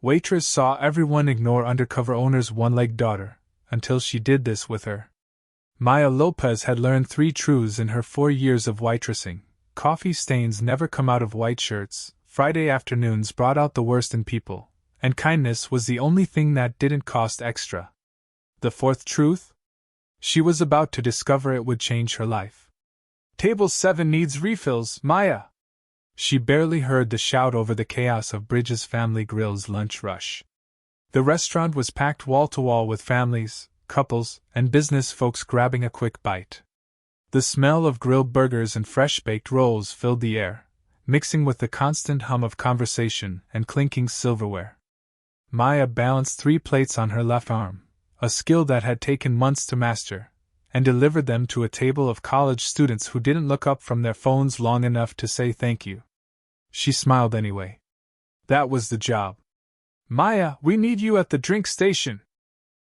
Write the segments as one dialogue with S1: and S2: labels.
S1: Waitress saw everyone ignore Undercover owner's one-legged daughter, until she did this with her. Maya Lopez had learned 3 truths in her 4 years of waitressing. Coffee stains never come out of white shirts, Friday afternoons brought out the worst in people, and kindness was the only thing that didn't cost extra. The 4th truth? She was about to discover it would change her life. Table 7 needs refills, Maya! She barely heard the shout over the chaos of Bridges Family Grill's lunch rush. The restaurant was packed wall to wall with families, couples, and business folks grabbing a quick bite. The smell of grilled burgers and fresh-baked rolls filled the air, mixing with the constant hum of conversation and clinking silverware. Maya balanced 3 plates on her left arm, a skill that had taken months to master, and delivered them to a table of college students who didn't look up from their phones long enough to say thank you. She smiled anyway. That was the job. Maya, we need you at the drink station.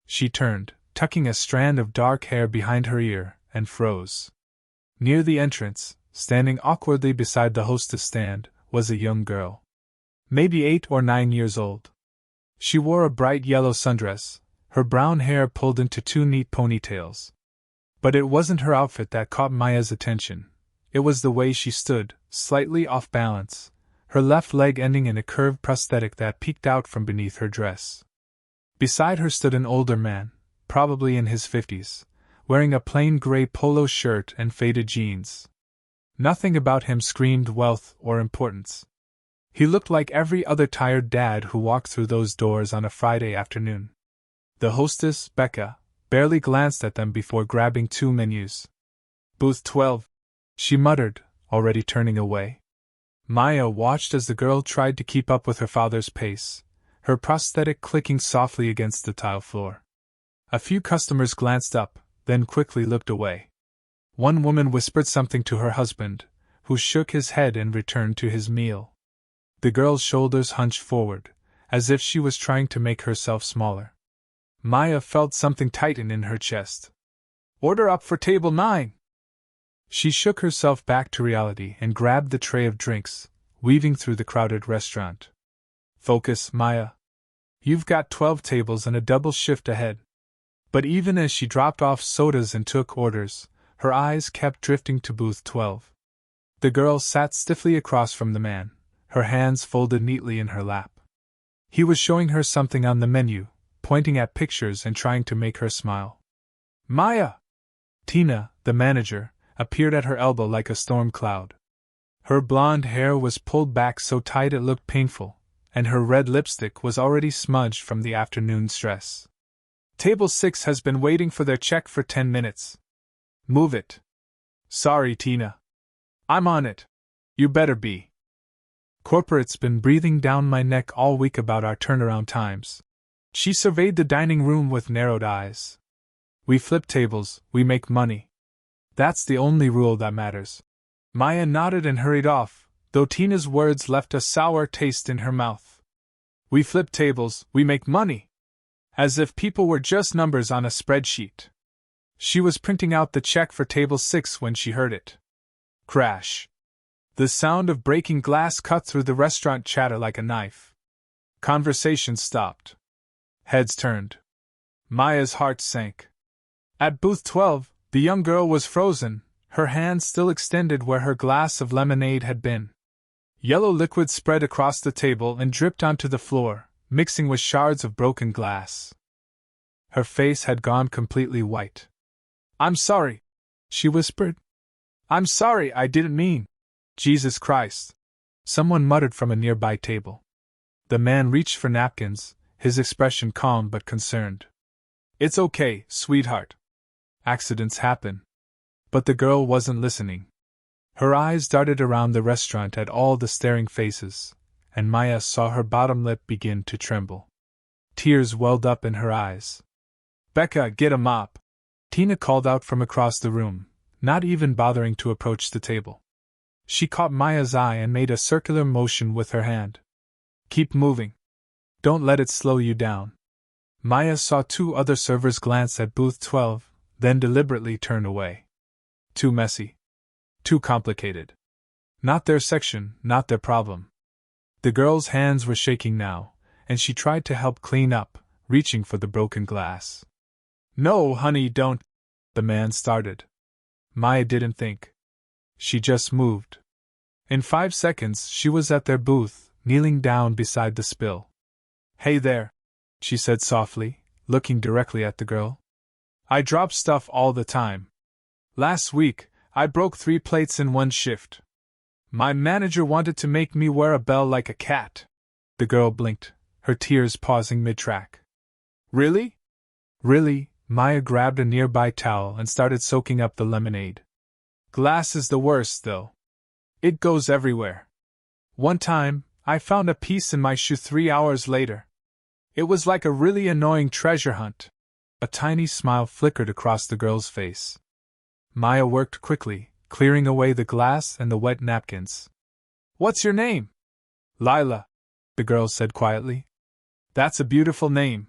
S1: She turned, tucking a strand of dark hair behind her ear, and froze. Near the entrance, standing awkwardly beside the hostess stand, was a young girl. Maybe 8 or 9 years old. She wore a bright yellow sundress, her brown hair pulled into 2 neat ponytails. But it wasn't her outfit that caught Maya's attention. It was the way she stood, slightly off balance, her left leg ending in a curved prosthetic that peeked out from beneath her dress. Beside her stood an older man, probably in his 50s, wearing a plain gray polo shirt and faded jeans. Nothing about him screamed wealth or importance. He looked like every other tired dad who walked through those doors on a Friday afternoon. The hostess, Becca, barely glanced at them before grabbing 2 menus. Booth 12, she muttered, already turning away. Maya watched as the girl tried to keep up with her father's pace, her prosthetic clicking softly against the tile floor. A few customers glanced up, then quickly looked away. One woman whispered something to her husband, who shook his head and returned to his meal. The girl's shoulders hunched forward, as if she was trying to make herself smaller. Maya felt something tighten in her chest. Order up for table 9! She shook herself back to reality and grabbed the tray of drinks, weaving through the crowded restaurant. Focus, Maya. You've got 12 tables and a double shift ahead. But even as she dropped off sodas and took orders, her eyes kept drifting to booth 12. The girl sat stiffly across from the man, her hands folded neatly in her lap. He was showing her something on the menu, pointing at pictures and trying to make her smile. Maya! Tina, the manager, appeared at her elbow like a storm cloud. Her blonde hair was pulled back so tight it looked painful, and her red lipstick was already smudged from the afternoon stress. Table 6 has been waiting for their check for 10 minutes. Move it. Sorry, Tina. I'm on it. You better be. Corporate's been breathing down my neck all week about our turnaround times. She surveyed the dining room with narrowed eyes. We flip tables, we make money. That's the only rule that matters. Maya nodded and hurried off, though Tina's words left a sour taste in her mouth. We flip tables, we make money. As if people were just numbers on a spreadsheet. She was printing out the check for table 6 when she heard it. Crash. The sound of breaking glass cut through the restaurant chatter like a knife. Conversation stopped. Heads turned. Maya's heart sank. At booth 12, the young girl was frozen, her hand still extended where her glass of lemonade had been. Yellow liquid spread across the table and dripped onto the floor, mixing with shards of broken glass. Her face had gone completely white. I'm sorry, she whispered. I'm sorry, I didn't mean. Jesus Christ. Someone muttered from a nearby table. The man reached for napkins, his expression calm but concerned. It's okay, sweetheart. Accidents happen. But the girl wasn't listening. Her eyes darted around the restaurant at all the staring faces, and Maya saw her bottom lip begin to tremble. Tears welled up in her eyes. Becca, get a mop! Tina called out from across the room, not even bothering to approach the table. She caught Maya's eye and made a circular motion with her hand. Keep moving. Don't let it slow you down. Maya saw 2 other servers glance at booth 12, then deliberately turn away. Too messy. Too complicated. Not their section, not their problem. The girl's hands were shaking now, and she tried to help clean up, reaching for the broken glass. "No, honey, don't," the man started. Maya didn't think. She just moved. In 5 seconds, she was at their booth, kneeling down beside the spill. "Hey there," she said softly, looking directly at the girl. "I drop stuff all the time. Last week, I broke 3 plates in one shift. My manager wanted to make me wear a bell like a cat." The girl blinked, her tears pausing mid-track. "Really?" "Really." Maya grabbed a nearby towel and started soaking up the lemonade. "Glass is the worst, though. It goes everywhere. One time, I found a piece in my shoe 3 hours later. It was like a really annoying treasure hunt." A tiny smile flickered across the girl's face. Maya worked quickly, clearing away the glass and the wet napkins. "What's your name?" "Lila," the girl said quietly. "That's a beautiful name."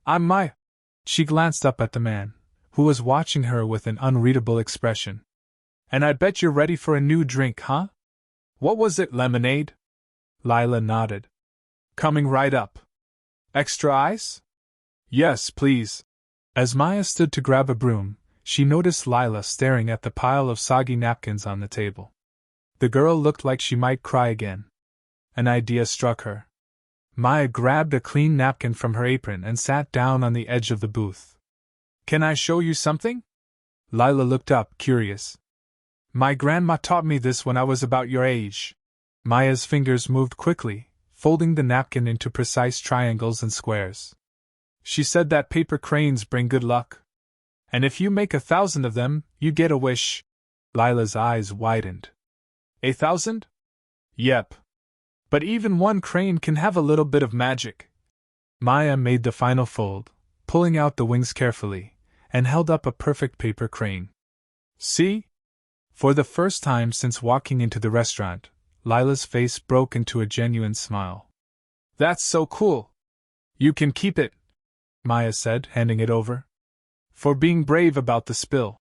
S1: "I'm Maya." She glanced up at the man, who was watching her with an unreadable expression. "And I bet you're ready for a new drink, huh? What was it, lemonade?" Lila nodded. "Coming right up. Extra ice?" "Yes, please." As Maya stood to grab a broom, she noticed Lila staring at the pile of soggy napkins on the table. The girl looked like she might cry again. An idea struck her. Maya grabbed a clean napkin from her apron and sat down on the edge of the booth. "Can I show you something?" Lila looked up, curious. "My grandma taught me this when I was about your age." Maya's fingers moved quickly, folding the napkin into precise triangles and squares. "She said that paper cranes bring good luck. And if you make 1,000 of them, you get a wish." Lila's eyes widened. 1,000? Yep. But even one crane can have a little bit of magic. Maya made the final fold, pulling out the wings carefully, and held up a perfect paper crane. "See?" For the first time since walking into the restaurant, Lila's face broke into a genuine smile. "That's so cool. You can keep it," Maya said, handing it over. "For being brave about the spill."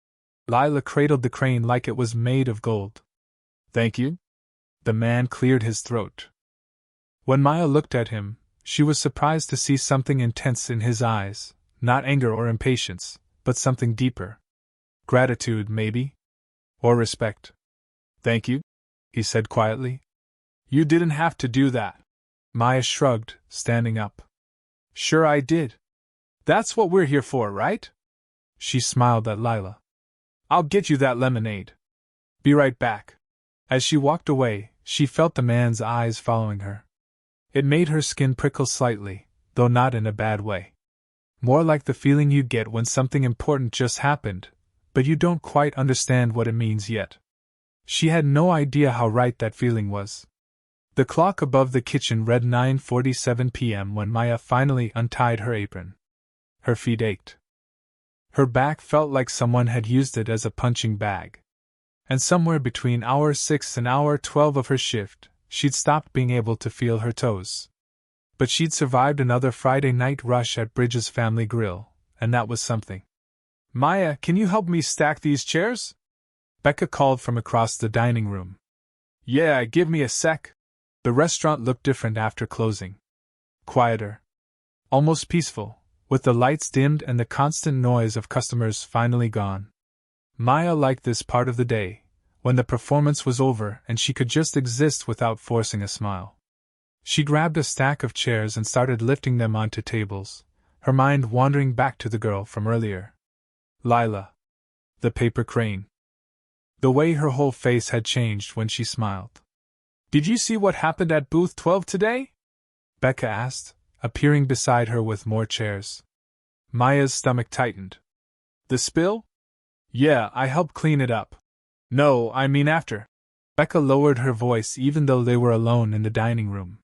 S1: Lila cradled the crane like it was made of gold. "Thank you." The man cleared his throat. When Maya looked at him, she was surprised to see something intense in his eyes, not anger or impatience, but something deeper. Gratitude, maybe? Or respect. "Thank you," he said quietly. "You didn't have to do that." Maya shrugged, standing up. "Sure I did. That's what we're here for, right?" She smiled at Lila. "I'll get you that lemonade. Be right back." As she walked away, she felt the man's eyes following her. It made her skin prickle slightly, though not in a bad way. More like the feeling you get when something important just happened, but you don't quite understand what it means yet. She had no idea how right that feeling was. The clock above the kitchen read 9:47 p.m. when Maya finally untied her apron. Her feet ached. Her back felt like someone had used it as a punching bag. And somewhere between hour 6 and hour 12 of her shift, she'd stopped being able to feel her toes. But she'd survived another Friday night rush at Bridges' Family Grill, and that was something. "Maya, can you help me stack these chairs?" Becca called from across the dining room. "Yeah, give me a sec." The restaurant looked different after closing. Quieter. Almost peaceful, with the lights dimmed and the constant noise of customers finally gone. Maya liked this part of the day, when the performance was over and she could just exist without forcing a smile. She grabbed a stack of chairs and started lifting them onto tables, her mind wandering back to the girl from earlier. Lila. The paper crane. The way her whole face had changed when she smiled. "Did you see what happened at booth 12 today?" Becca asked, appearing beside her with more chairs. Maya's stomach tightened. "The spill?" "Yeah, I helped clean it up." "No, I mean after." Becca lowered her voice even though they were alone in the dining room.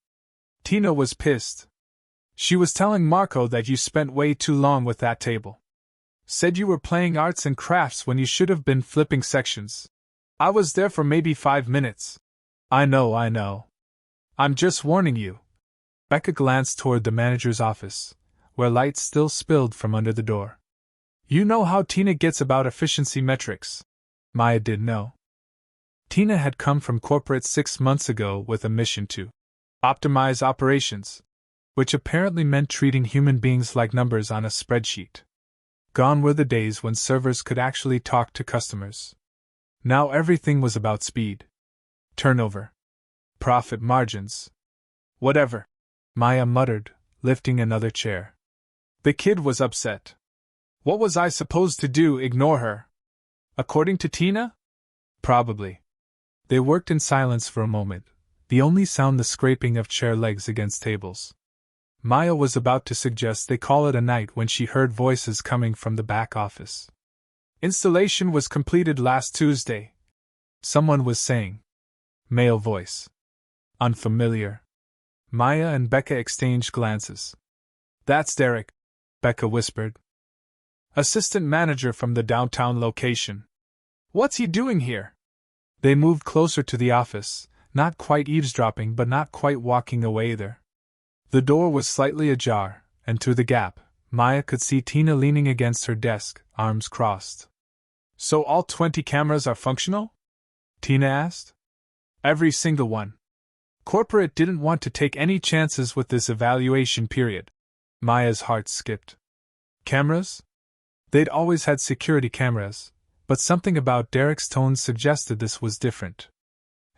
S1: "Tina was pissed. She was telling Marco that you spent way too long with that table. Said you were playing arts and crafts when you should have been flipping sections. I was there for maybe 5 minutes. I know. I'm just warning you." Becca glanced toward the manager's office, where light still spilled from under the door. "You know how Tina gets about efficiency metrics." Maya did know. Tina had come from corporate 6 months ago with a mission to optimize operations. which apparently meant treating human beings like numbers on a spreadsheet. Gone were the days when servers could actually talk to customers. Now everything was about speed. Turnover. Profit margins. Whatever. Maya muttered, lifting another chair. The kid was upset. What was I supposed to do, ignore her? According to Tina? Probably. They worked in silence for a moment, the only sound the scraping of chair legs against tables. Maya was about to suggest they call it a night when she heard voices coming from the back office. Installation was completed last Tuesday, someone was saying. Male voice. Unfamiliar. Maya and Becca exchanged glances. That's Derek, Becca whispered. Assistant manager from the downtown location. What's he doing here? They moved closer to the office, not quite eavesdropping but not quite walking away either. The door was slightly ajar, and through the gap, Maya could see Tina leaning against her desk, arms crossed. So all 20 cameras are functional? Tina asked. Every single one. Corporate didn't want to take any chances with this evaluation period. Maya's heart skipped. Cameras? They'd always had security cameras, but something about Derek's tone suggested this was different.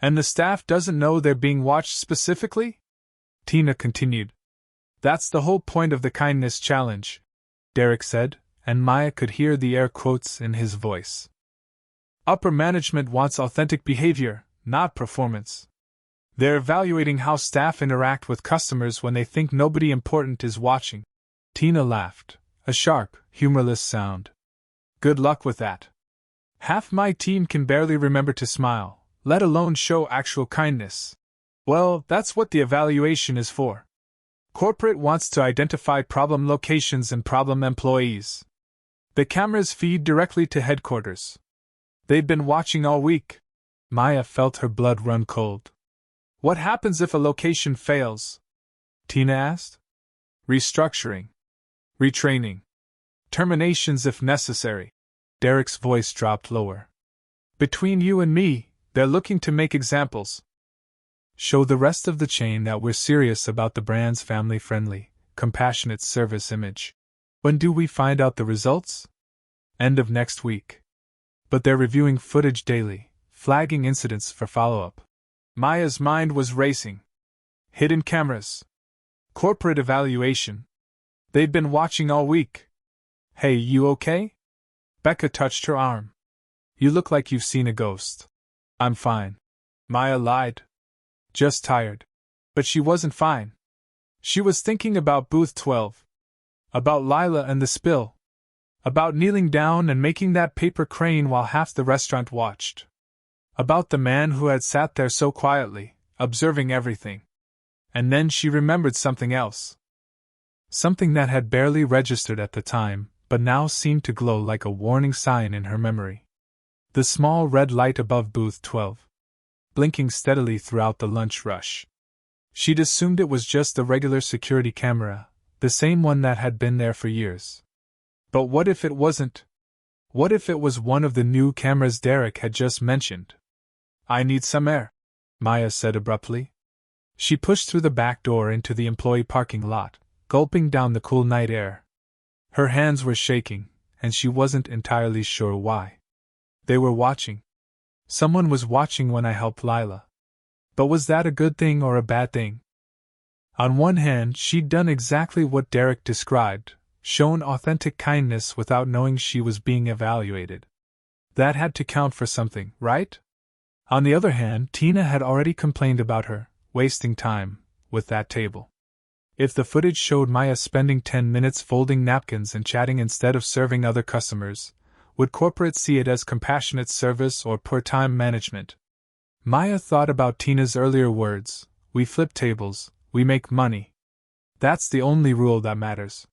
S1: And the staff doesn't know they're being watched specifically? Tina continued. That's the whole point of the kindness challenge, Derek said, and Maya could hear the air quotes in his voice. Upper management wants authentic behavior, not performance. They're evaluating how staff interact with customers when they think nobody important is watching. Tina laughed, a sharp, humorless sound. Good luck with that. Half my team can barely remember to smile, let alone show actual kindness. Well, that's what the evaluation is for. Corporate wants to identify problem locations and problem employees. The cameras feed directly to headquarters. They've been watching all week. Maya felt her blood run cold. What happens if a location fails? Tina asked. Restructuring. Retraining. Terminations if necessary. Derek's voice dropped lower. Between you and me, they're looking to make examples. Show the rest of the chain that we're serious about the brand's family-friendly, compassionate service image. When do we find out the results? End of next week. But they're reviewing footage daily, flagging incidents for follow-up. Maya's mind was racing. Hidden cameras. Corporate evaluation. They've been watching all week. Hey, you okay? Becca touched her arm. You look like you've seen a ghost. I'm fine. Maya lied. Just tired. But she wasn't fine. She was thinking about booth 12. About Lila and the spill. About kneeling down and making that paper crane while half the restaurant watched. About the man who had sat there so quietly, observing everything. And then she remembered something else. Something that had barely registered at the time, but now seemed to glow like a warning sign in her memory. The small red light above booth 12. Blinking steadily throughout the lunch rush. She'd assumed it was just a regular security camera, the same one that had been there for years. But what if it wasn't? What if it was one of the new cameras Derek had just mentioned? I need some air, Maya said abruptly. She pushed through the back door into the employee parking lot, gulping down the cool night air. Her hands were shaking, and she wasn't entirely sure why. They were watching. Someone was watching when I helped Lila. But was that a good thing or a bad thing? On one hand, she'd done exactly what Derek described, shown authentic kindness without knowing she was being evaluated. That had to count for something, right? On the other hand, Tina had already complained about her wasting time with that table. If the footage showed Maya spending 10 minutes folding napkins and chatting instead of serving other customers, would corporate see it as compassionate service or poor time management? Maya thought about Tina's earlier words, we flip tables, we make money. That's the only rule that matters.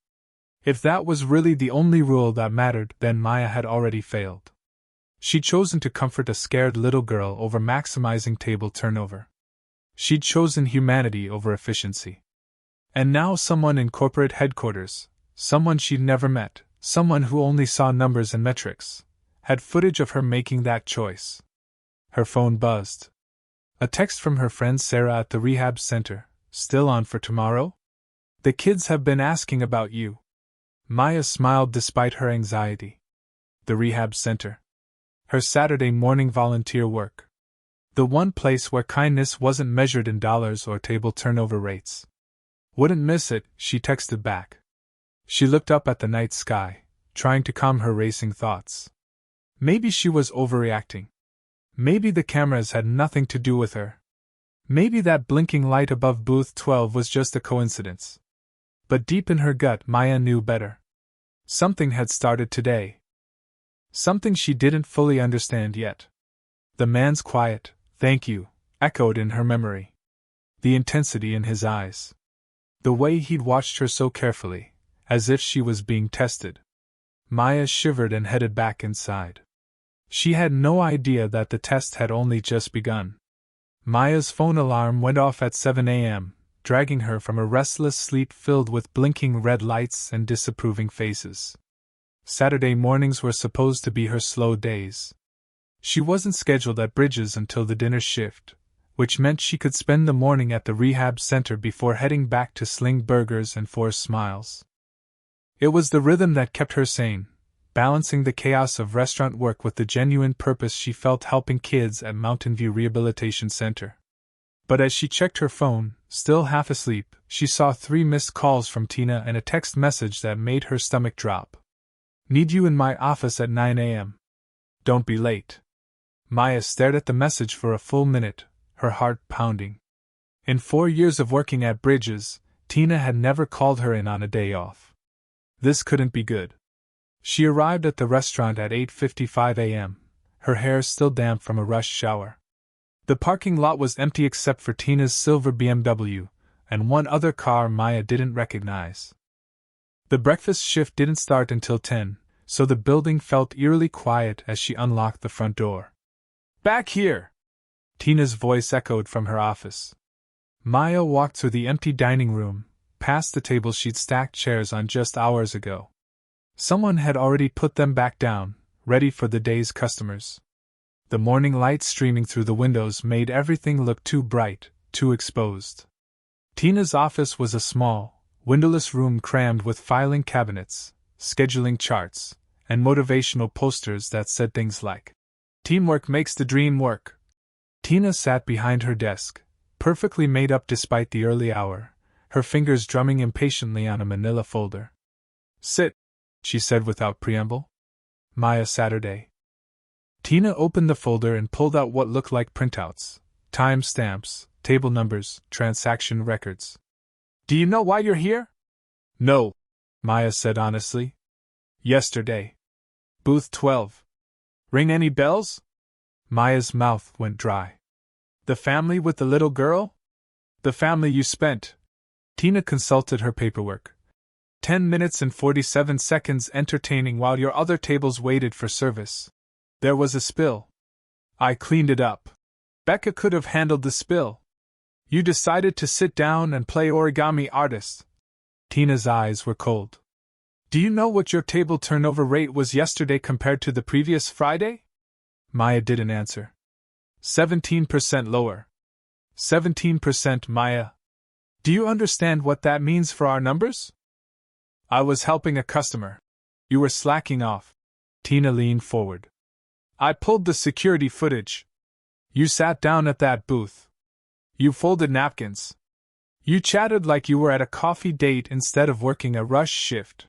S1: If that was really the only rule that mattered, then Maya had already failed. She'd chosen to comfort a scared little girl over maximizing table turnover. She'd chosen humanity over efficiency. And now someone in corporate headquarters, someone she'd never met, someone who only saw numbers and metrics, had footage of her making that choice. Her phone buzzed. A text from her friend Sarah at the rehab center, still on for tomorrow? The kids have been asking about you. Maya smiled despite her anxiety. The rehab center. Her Saturday morning volunteer work. The one place where kindness wasn't measured in dollars or table turnover rates. Wouldn't miss it, she texted back. She looked up at the night sky, trying to calm her racing thoughts. Maybe she was overreacting. Maybe the cameras had nothing to do with her. Maybe that blinking light above booth 12 was just a coincidence. But deep in her gut, Maya knew better. Something had started today. Something she didn't fully understand yet. The man's quiet, "Thank you," echoed in her memory. The intensity in his eyes. The way he'd watched her so carefully, as if she was being tested. Maya shivered and headed back inside. She had no idea that the test had only just begun. Maya's phone alarm went off at 7 a.m., dragging her from a restless sleep filled with blinking red lights and disapproving faces. Saturday mornings were supposed to be her slow days. She wasn't scheduled at Bridges until the dinner shift, which meant she could spend the morning at the rehab center before heading back to sling burgers and force smiles. It was the rhythm that kept her sane, balancing the chaos of restaurant work with the genuine purpose she felt helping kids at Mountain View Rehabilitation Center. But as she checked her phone, still half asleep, she saw 3 missed calls from Tina and a text message that made her stomach drop. "Need you in my office at 9 a.m. Don't be late." Maya stared at the message for a full minute, her heart pounding. In 4 years of working at Bridges, Tina had never called her in on a day off. This couldn't be good. She arrived at the restaurant at 8:55 a.m., her hair still damp from a rushed shower. The parking lot was empty except for Tina's silver BMW, and one other car Maya didn't recognize. The breakfast shift didn't start until 10, so the building felt eerily quiet as she unlocked the front door. "Back here!" Tina's voice echoed from her office. Maya walked through the empty dining room, past the table she'd stacked chairs on just hours ago. Someone had already put them back down, ready for the day's customers. The morning light streaming through the windows made everything look too bright, too exposed. Tina's office was a small, windowless room crammed with filing cabinets, scheduling charts, and motivational posters that said things like, "Teamwork makes the dream work." Tina sat behind her desk, perfectly made up despite the early hour, her fingers drumming impatiently on a manila folder. "Sit," she said without preamble. Maya Saturday. Tina opened the folder and pulled out what looked like printouts, time stamps, table numbers, transaction records. "Do you know why you're here?" "No," Maya said honestly. "Yesterday. Booth 12. Ring any bells?" Maya's mouth went dry. "The family with the little girl?" "The family you spent." Tina consulted her paperwork. 10 minutes and 47 seconds entertaining while your other tables waited for service. There was a spill. I cleaned it up. Becca could have handled the spill. You decided to sit down and play origami artist. Tina's eyes were cold. "Do you know what your table turnover rate was yesterday compared to the previous Friday?" Maya didn't answer. 17% lower. 17%, Maya. Do you understand what that means for our numbers? I was helping a customer. You were slacking off. Tina leaned forward. I pulled the security footage. You sat down at that booth. You folded napkins. You chatted like you were at a coffee date instead of working a rush shift.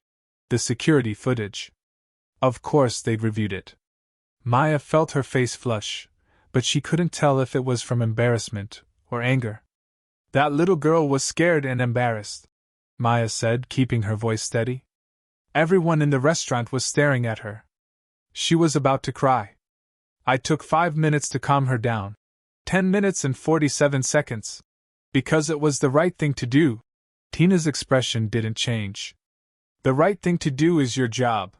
S1: The security footage. Of course they'd reviewed it. Maya felt her face flush, but she couldn't tell if it was from embarrassment or anger. That little girl was scared and embarrassed, Maya said, keeping her voice steady. Everyone in the restaurant was staring at her. She was about to cry. I took 5 minutes to calm her down. 10 minutes and 47 seconds. Because it was the right thing to do. Tina's expression didn't change. The right thing to do is your job.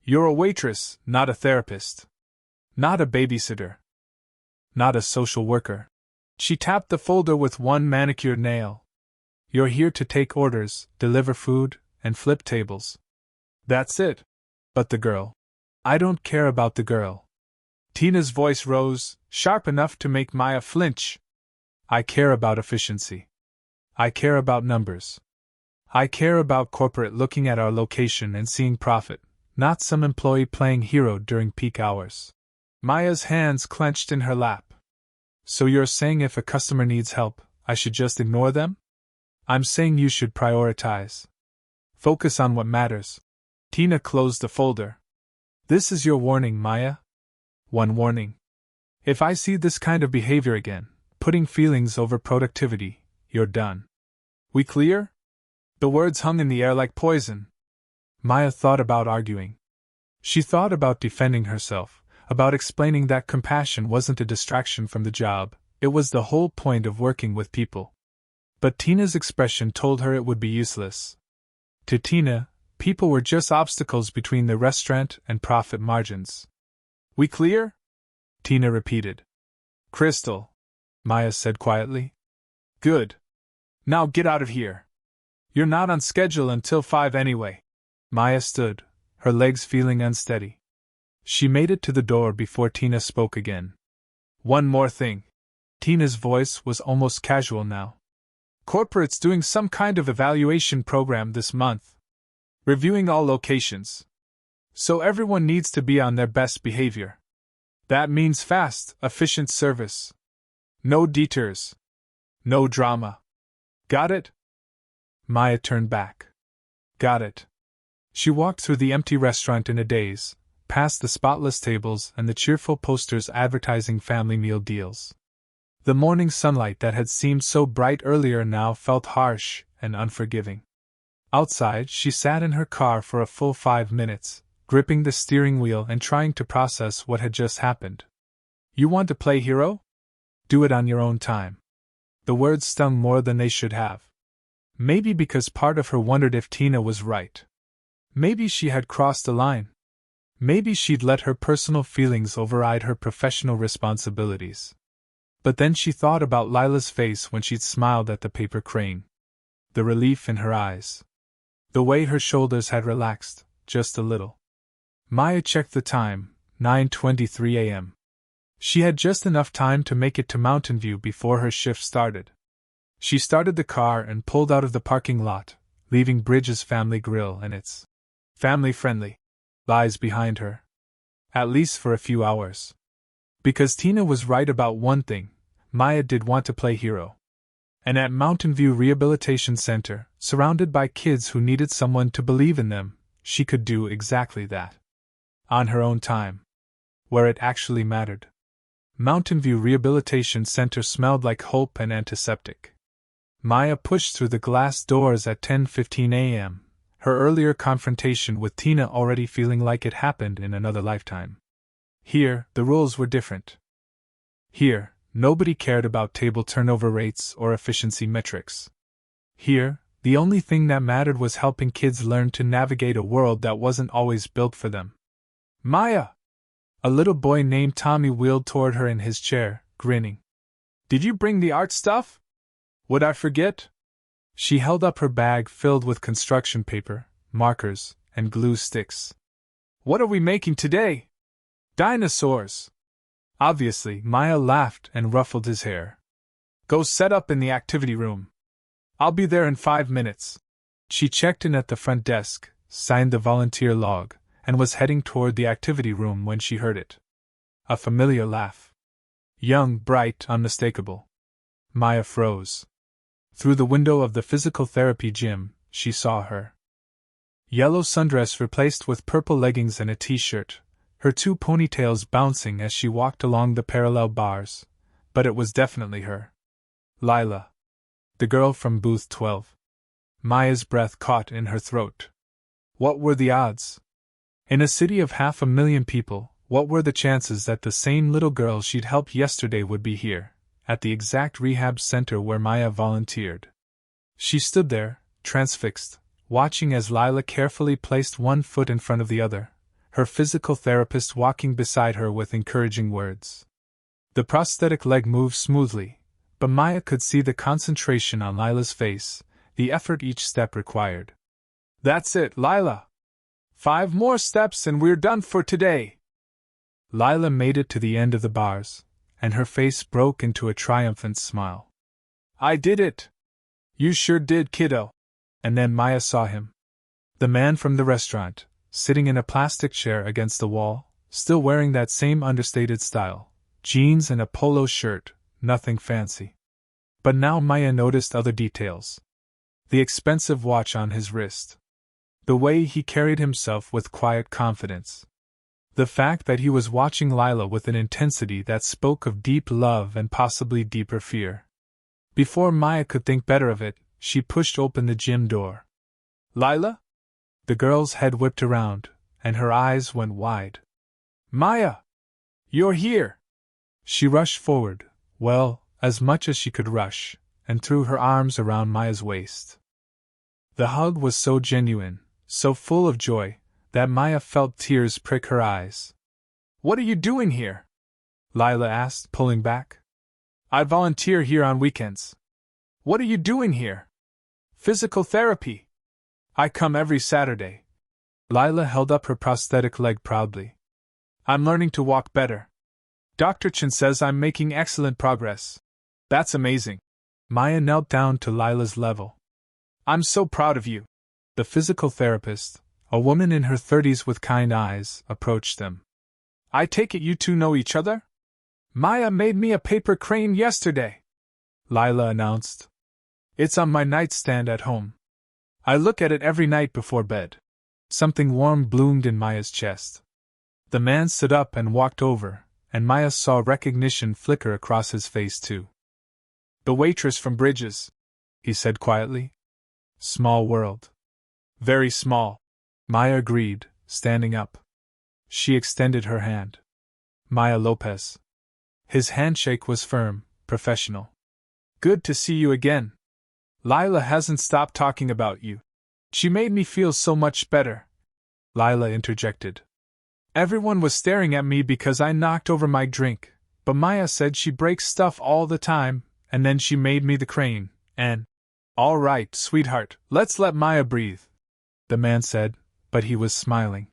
S1: You're a waitress, not a therapist. Not a babysitter. Not a social worker. She tapped the folder with one manicured nail. You're here to take orders, deliver food, and flip tables. That's it. But the girl. I don't care about the girl. Tina's voice rose, sharp enough to make Maya flinch. I care about efficiency. I care about numbers. I care about corporate looking at our location and seeing profit, not some employee playing hero during peak hours. Maya's hands clenched in her lap. So you're saying if a customer needs help, I should just ignore them? I'm saying you should prioritize. Focus on what matters. Tina closed the folder. This is your warning, Maya. One warning. If I see this kind of behavior again, putting feelings over productivity, you're done. We clear? The words hung in the air like poison. Maya thought about arguing. She thought about defending herself, about explaining that compassion wasn't a distraction from the job, it was the whole point of working with people. But Tina's expression told her it would be useless. To Tina, people were just obstacles between the restaurant and profit margins. We clear? Tina repeated. Crystal, Maya said quietly. Good. Now get out of here. You're not on schedule until 5 anyway. Maya stood, her legs feeling unsteady. She made it to the door before Tina spoke again. One more thing. Tina's voice was almost casual now. Corporate's doing some kind of evaluation program this month. Reviewing all locations. So everyone needs to be on their best behavior. That means fast, efficient service. No detours. No drama. Got it? Maya turned back. Got it. She walked through the empty restaurant in a daze, past the spotless tables and the cheerful posters advertising family meal deals. The morning sunlight that had seemed so bright earlier now felt harsh and unforgiving. Outside, she sat in her car for a full 5 minutes, gripping the steering wheel and trying to process what had just happened. You want to play hero? Do it on your own time. The words stung more than they should have. Maybe because part of her wondered if Tina was right. Maybe she had crossed a line. Maybe she'd let her personal feelings override her professional responsibilities. But then she thought about Lila's face when she'd smiled at the paper crane. The relief in her eyes. The way her shoulders had relaxed, just a little. Maya checked the time, 9:23 a.m. She had just enough time to make it to Mountain View before her shift started. She started the car and pulled out of the parking lot, leaving Bridges Family Grill and its family-friendly lies behind her. At least for a few hours. Because Tina was right about one thing, Maya did want to play hero. And at Mountain View Rehabilitation Center, surrounded by kids who needed someone to believe in them, she could do exactly that. On her own time. Where it actually mattered. Mountain View Rehabilitation Center smelled like hope and antiseptic. Maya pushed through the glass doors at 10:15 a.m., her earlier confrontation with Tina already feeling like it happened in another lifetime. Here, the rules were different. Here, nobody cared about table turnover rates or efficiency metrics. Here, the only thing that mattered was helping kids learn to navigate a world that wasn't always built for them. Maya! A little boy named Tommy wheeled toward her in his chair, grinning. Did you bring the art stuff? Would I forget? She held up her bag filled with construction paper, markers, and glue sticks. What are we making today? Dinosaurs. Obviously, Maya laughed and ruffled his hair. Go set up in the activity room. I'll be there in 5 minutes. She checked in at the front desk, signed the volunteer log, and was heading toward the activity room when she heard it. A familiar laugh. Young, bright, unmistakable. Maya froze. Through the window of the physical therapy gym, she saw her. Yellow sundress replaced with purple leggings and a t-shirt, her 2 ponytails bouncing as she walked along the parallel bars, but it was definitely her. Lila. The girl from booth 12. Maya's breath caught in her throat. What were the odds? In a city of 500,000 people, what were the chances that the same little girl she'd helped yesterday would be here, at the exact rehab center where Maya volunteered? She stood there, transfixed, watching as Lila carefully placed one foot in front of the other, her physical therapist walking beside her with encouraging words. The prosthetic leg moved smoothly, but Maya could see the concentration on Lila's face, the effort each step required. That's it, Lila! 5 more steps and we're done for today! Lila made it to the end of the bars, and her face broke into a triumphant smile. I did it! You sure did, kiddo! And then Maya saw him. The man from the restaurant, sitting in a plastic chair against the wall, still wearing that same understated style, jeans and a polo shirt, nothing fancy. But now Maya noticed other details. The expensive watch on his wrist. The way he carried himself with quiet confidence. The fact that he was watching Lila with an intensity that spoke of deep love and possibly deeper fear. Before Maya could think better of it, she pushed open the gym door. "Lila?" The girl's head whipped around, and her eyes went wide. "Maya! You're here!" She rushed forward, well, as much as she could rush, and threw her arms around Maya's waist. The hug was so genuine, so full of joy, that Maya felt tears prick her eyes. "What are you doing here?" Lila asked, pulling back. "I volunteer here on weekends." "What are you doing here?" "Physical therapy. I come every Saturday." Lila held up her prosthetic leg proudly. "I'm learning to walk better. Dr. Chen says I'm making excellent progress." "That's amazing." Maya knelt down to Lila's level. "I'm so proud of you." The physical therapist, a woman in her 30s with kind eyes, approached them. "I take it you two know each other?" "Maya made me a paper crane yesterday," Lila announced. "It's on my nightstand at home. I look at it every night before bed." Something warm bloomed in Maya's chest. The man stood up and walked over, and Maya saw recognition flicker across his face too. "The waitress from Bridges," he said quietly. "Small world." "Very small," Maya agreed, standing up. She extended her hand. "Maya Lopez." His handshake was firm, professional. "Good to see you again. Lila hasn't stopped talking about you. She made me feel so much better," Lila interjected. "Everyone was staring at me because I knocked over my drink, but Maya said she breaks stuff all the time, and then she made me the crane, and—" "All right, sweetheart, let's let Maya breathe," the man said, but he was smiling.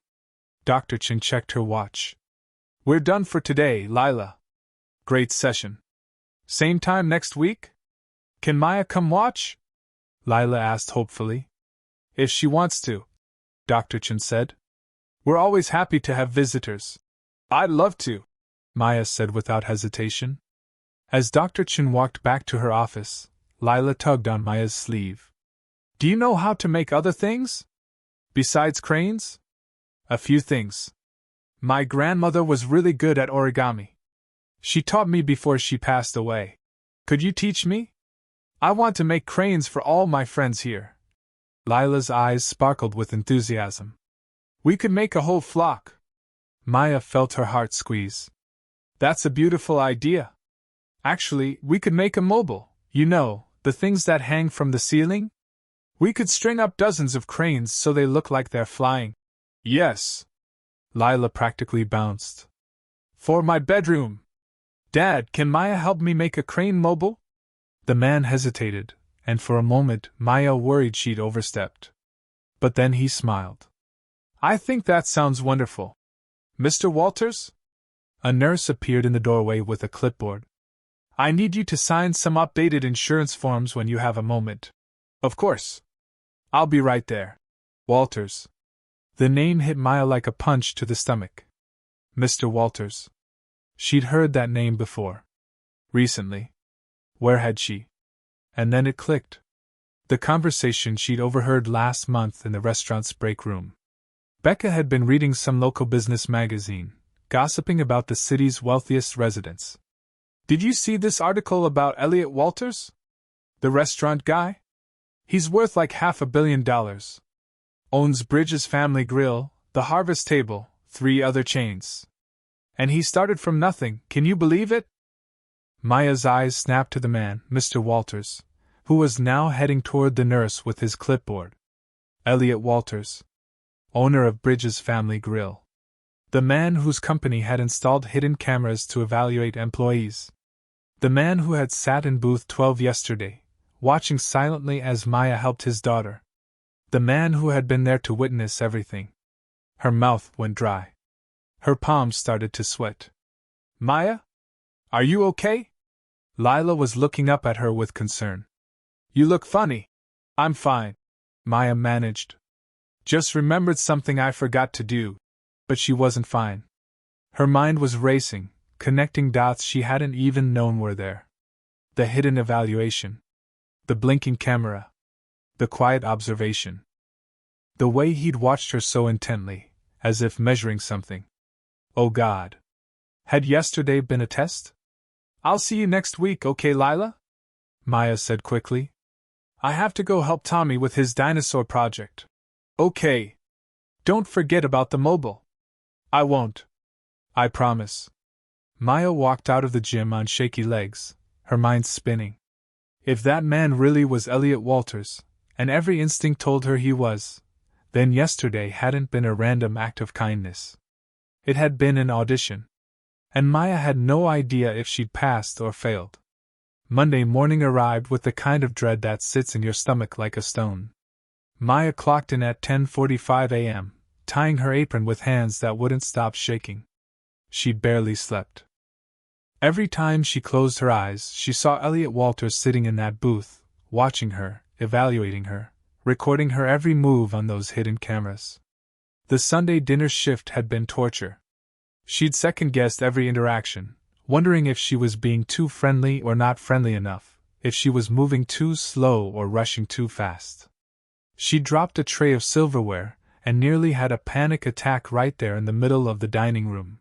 S1: Dr. Chen checked her watch. "We're done for today, Lila. Great session. Same time next week? Can Maya come watch?" Lila asked hopefully. "If she wants to," Dr. Chen said. "We're always happy to have visitors." "I'd love to," Maya said without hesitation. As Dr. Chen walked back to her office, Lila tugged on Maya's sleeve. "Do you know how to make other things? Besides cranes?" "A few things. My grandmother was really good at origami. She taught me before she passed away. Could you teach me? I want to make cranes for all my friends here." Lila's eyes sparkled with enthusiasm. "We could make a whole flock." Maya felt her heart squeeze. "That's a beautiful idea. Actually, we could make a mobile, you know, the things that hang from the ceiling? We could string up dozens of cranes so they look like they're flying." "Yes." Lila practically bounced. "For my bedroom. Dad, can Maya help me make a crane mobile?" The man hesitated, and for a moment Maya worried she'd overstepped. But then he smiled. "I think that sounds wonderful. Mr. Walters?" A nurse appeared in the doorway with a clipboard. "I need you to sign some updated insurance forms when you have a moment." "Of course. I'll be right there." "Walters." The name hit Maya like a punch to the stomach. Mr. Walters. She'd heard that name before. Recently. Where had she? And then it clicked. The conversation she'd overheard last month in the restaurant's break room. Becca had been reading some local business magazine, gossiping about the city's wealthiest residents. "Did you see this article about Elliot Walters? The restaurant guy? He's worth like $500 million. Owns Bridges Family Grill, The Harvest Table, 3 other chains. And he started from nothing, can you believe it?" Maya's eyes snapped to the man, Mr. Walters, who was now heading toward the nurse with his clipboard. Elliot Walters. Owner of Bridges Family Grill. The man whose company had installed hidden cameras to evaluate employees. The man who had sat in booth 12 yesterday, watching silently as Maya helped his daughter. The man who had been there to witness everything. Her mouth went dry. Her palms started to sweat. "Maya? Are you okay?" Lila was looking up at her with concern. "You look funny." "I'm fine." Maya managed. Just remembered something I forgot to do. But she wasn't fine. Her mind was racing, connecting dots she hadn't even known were there. The hidden evaluation. The blinking camera. The quiet observation. The way he'd watched her so intently, as if measuring something. Oh God. Had yesterday been a test? I'll see you next week, okay, Lila? Maya said quickly. I have to go help Tommy with his dinosaur project. Okay. Don't forget about the mobile. I won't. I promise. Maya walked out of the gym on shaky legs, her mind spinning. If that man really was Elliot Walters, and every instinct told her he was, then yesterday hadn't been a random act of kindness. It had been an audition. And Maya had no idea if she'd passed or failed. Monday morning arrived with the kind of dread that sits in your stomach like a stone. Maya clocked in at 10:45 a.m., tying her apron with hands that wouldn't stop shaking. She'd barely slept. Every time she closed her eyes, she saw Elliot Walters sitting in that booth, watching her, evaluating her, recording her every move on those hidden cameras. The Sunday dinner shift had been torture. She'd second-guessed every interaction, wondering if she was being too friendly or not friendly enough, if she was moving too slow or rushing too fast. She dropped a tray of silverware and nearly had a panic attack right there in the middle of the dining room.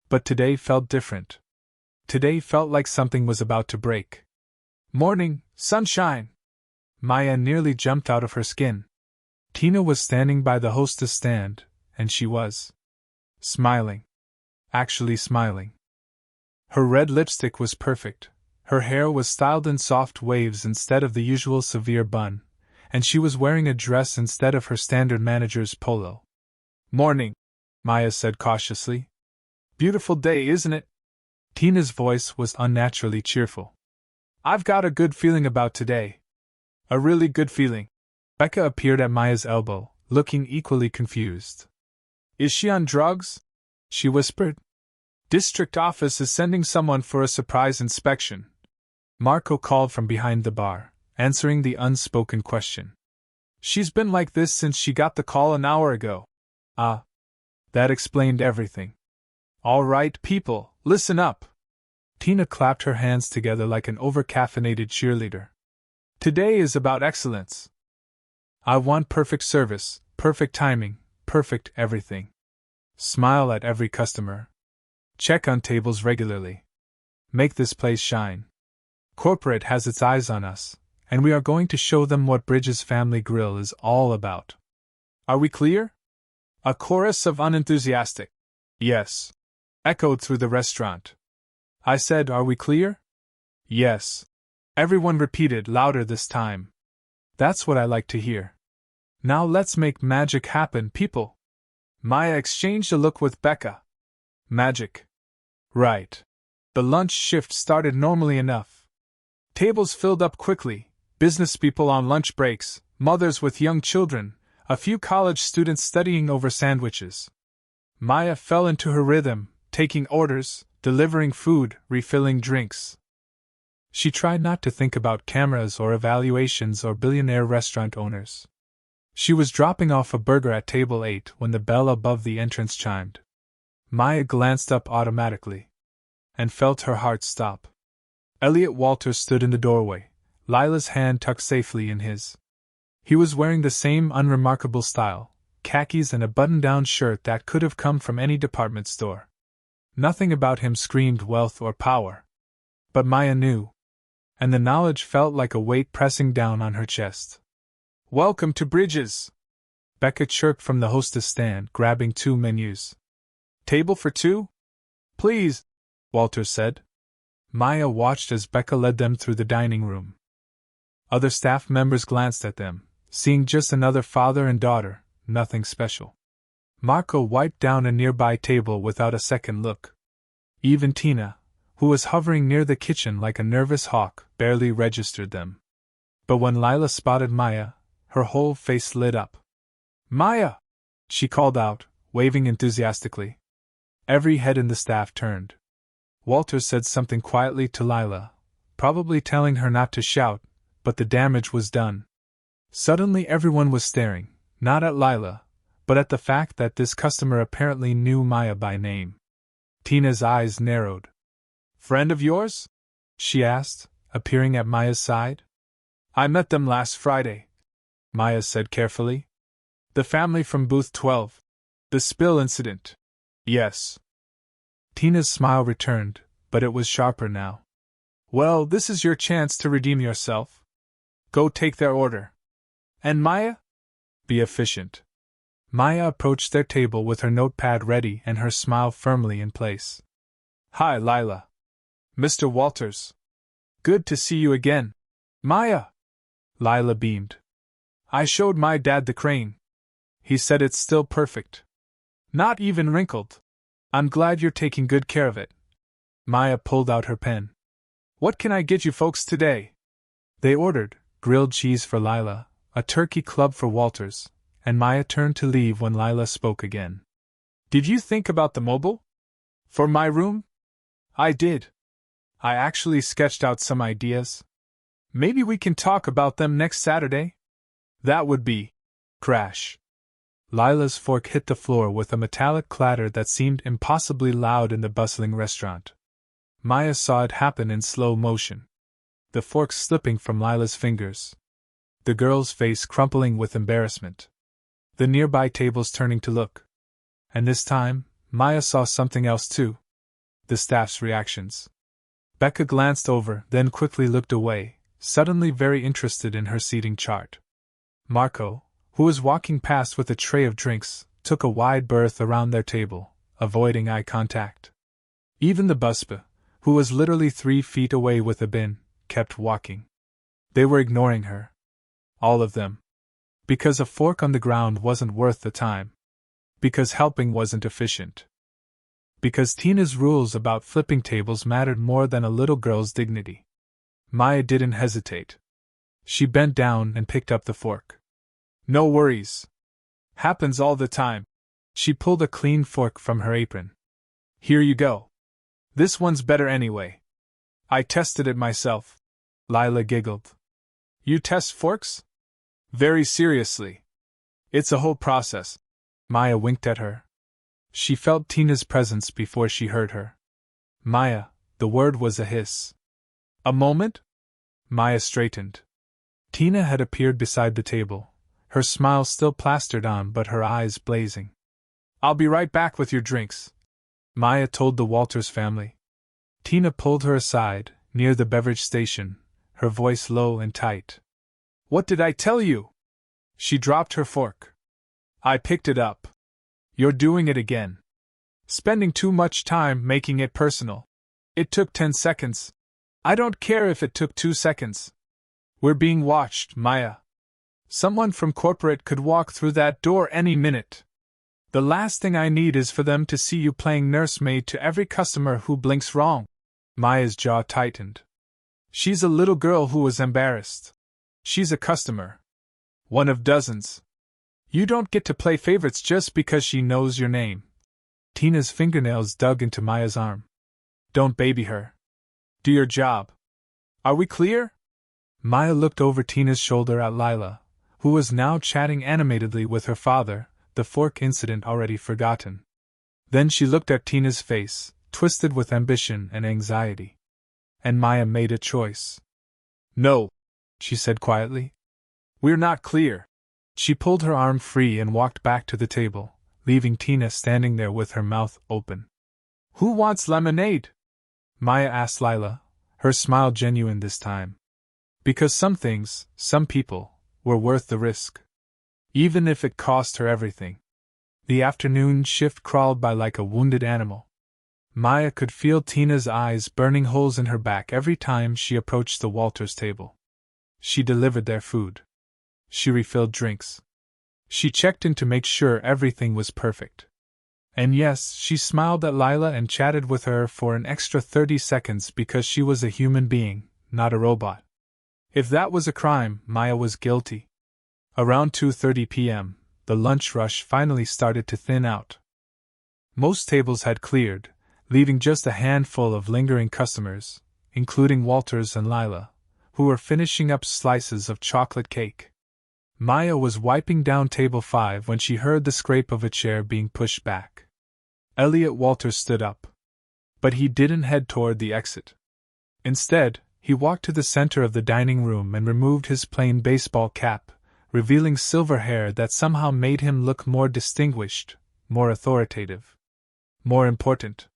S1: But today felt different. Today felt like something was about to break. Morning, sunshine! Maya nearly jumped out of her skin. Tina was standing by the hostess stand, and she was smiling. Actually smiling. Her red lipstick was perfect, her hair was styled in soft waves instead of the usual severe bun, and she was wearing a dress instead of her standard manager's polo. Morning, Maya said cautiously. Beautiful day, isn't it? Tina's voice was unnaturally cheerful. I've got a good feeling about today. A really good feeling. Becca appeared at Maya's elbow, looking equally confused. Is she on drugs? She whispered. District office is sending someone for a surprise inspection. Marco called from behind the bar, answering the unspoken question. She's been like this since she got the call an hour ago. Ah. That explained everything. All right, people, listen up. Tina clapped her hands together like an over-caffeinated cheerleader. Today is about excellence. I want perfect service, perfect timing, perfect everything. Smile at every customer. Check on tables regularly. Make this place shine. Corporate has its eyes on us, and we are going to show them what Bridges Family Grill is all about. Are we clear? A chorus of unenthusiastic yes echoed through the restaurant. I said, are we clear? Yes. Everyone repeated louder this time. That's what I like to hear. Now let's make magic happen, people. Maya exchanged a look with Becca. Magic. Right. The lunch shift started normally enough. Tables filled up quickly, business people on lunch breaks, mothers with young children, a few college students studying over sandwiches. Maya fell into her rhythm, taking orders, delivering food, refilling drinks. She tried not to think about cameras or evaluations or billionaire restaurant owners. She was dropping off a burger at table 8 when the bell above the entrance chimed. Maya glanced up automatically and felt her heart stop. Elliot Walters stood in the doorway, Lila's hand tucked safely in his. He was wearing the same unremarkable style, khakis and a button-down shirt that could have come from any department store. Nothing about him screamed wealth or power. But Maya knew. And the knowledge felt like a weight pressing down on her chest. Welcome to Bridges! Becca chirped from the hostess stand, grabbing 2 menus. Table for 2? Please, Walters said. Maya watched as Becca led them through the dining room. Other staff members glanced at them, seeing just another father and daughter, nothing special. Marco wiped down a nearby table without a second look. Even Tina, who was hovering near the kitchen like a nervous hawk, barely registered them. But when Lila spotted Maya, her whole face lit up. Maya! She called out, waving enthusiastically. Every head in the staff turned. Walters said something quietly to Lila, probably telling her not to shout, but the damage was done. Suddenly everyone was staring, not at Lila, but at the fact that this customer apparently knew Maya by name. Tina's eyes narrowed. "Friend of yours?" she asked, appearing at Maya's side. "I met them last Friday," Maya said carefully. "The family from booth 12. The spill incident." "Yes." Tina's smile returned, but it was sharper now. "Well, this is your chance to redeem yourself. Go take their order. And Maya? Be efficient." Maya approached their table with her notepad ready and her smile firmly in place. "Hi, Lila. Mr. Walters. Good to see you again." "Maya!" Lila beamed. "I showed my dad the crane. He said it's still perfect. Not even wrinkled. I'm glad you're taking good care of it." Maya pulled out her pen. "What can I get you folks today?" They ordered grilled cheese for Lila, a turkey club for Walters, and Maya turned to leave when Lila spoke again. "Did you think about the mobile? For my room?" "I did. I actually sketched out some ideas. Maybe we can talk about them next Saturday?" "That would be..." Crash. Lila's fork hit the floor with a metallic clatter that seemed impossibly loud in the bustling restaurant. Maya saw it happen in slow motion. The fork slipping from Lila's fingers. The girl's face crumpling with embarrassment. The nearby tables turning to look. And this time, Maya saw something else too. The staff's reactions. Becca glanced over, then quickly looked away, suddenly very interested in her seating chart. Marco, who was walking past with a tray of drinks, took a wide berth around their table, avoiding eye contact. Even the busboy, who was literally 3 feet away with a bin, kept walking. They were ignoring her. All of them. Because a fork on the ground wasn't worth the time. Because helping wasn't efficient. Because Tina's rules about flipping tables mattered more than a little girl's dignity. Maya didn't hesitate. She bent down and picked up the fork. "No worries. Happens all the time." She pulled a clean fork from her apron. "Here you go. This one's better anyway. I tested it myself." Lila giggled. "You test forks?" "Very seriously. It's a whole process." Maya winked at her. She felt Tina's presence before she heard her. "Maya," the word was a hiss. "A moment?" Maya straightened. Tina had appeared beside the table, her smile still plastered on but her eyes blazing. "I'll be right back with your drinks," Maya told the Walters family. Tina pulled her aside, near the beverage station, her voice low and tight. "What did I tell you?" She dropped her fork. "I picked it up. You're doing it again. Spending too much time making it personal. It took 10 seconds. I don't care if it took 2 seconds. We're being watched, Maya. Someone from corporate could walk through that door any minute. The last thing I need is for them to see you playing nursemaid to every customer who blinks wrong." Maya's jaw tightened. She's a little girl who was embarrassed. She's a customer. One of dozens. You don't get to play favorites just because she knows your name. Tina's fingernails dug into Maya's arm. "Don't baby her. Do your job. Are we clear?" Maya looked over Tina's shoulder at Lila, who was now chatting animatedly with her father, the fork incident already forgotten. Then she looked at Tina's face, twisted with ambition and anxiety. And Maya made a choice. "No," she said quietly. "We're not clear." She pulled her arm free and walked back to the table, leaving Tina standing there with her mouth open. "Who wants lemonade?" Maya asked Lila, her smile genuine this time. Because some things, some people, were worth the risk. Even if it cost her everything. The afternoon shift crawled by like a wounded animal. Maya could feel Tina's eyes burning holes in her back every time she approached the Walters table. She delivered their food. She refilled drinks. She checked in to make sure everything was perfect. And yes, she smiled at Lila and chatted with her for an extra 30 seconds because she was a human being, not a robot. If that was a crime, Maya was guilty. Around 2:30 p.m., the lunch rush finally started to thin out. Most tables had cleared, leaving just a handful of lingering customers, including Walters and Lila, who were finishing up slices of chocolate cake. Maya was wiping down table 5 when she heard the scrape of a chair being pushed back. Elliot Walters stood up. But he didn't head toward the exit. Instead, he walked to the center of the dining room and removed his plain baseball cap, revealing silver hair that somehow made him look more distinguished, more authoritative, more important.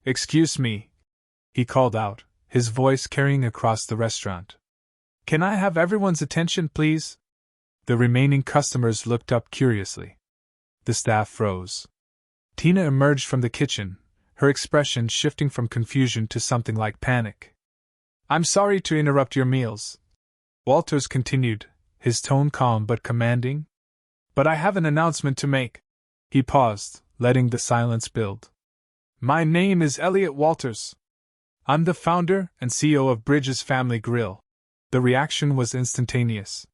S1: "Excuse me," he called out, his voice carrying across the restaurant. "Can I have everyone's attention, please?" The remaining customers looked up curiously. The staff froze. Tina emerged from the kitchen, her expression shifting from confusion to something like panic. "I'm sorry to interrupt your meals," Walters continued, his tone calm but commanding. "But I have an announcement to make." He paused, letting the silence build. "My name is Elliot Walters. I'm the founder and CEO of Bridges Family Grill." The reaction was instantaneous.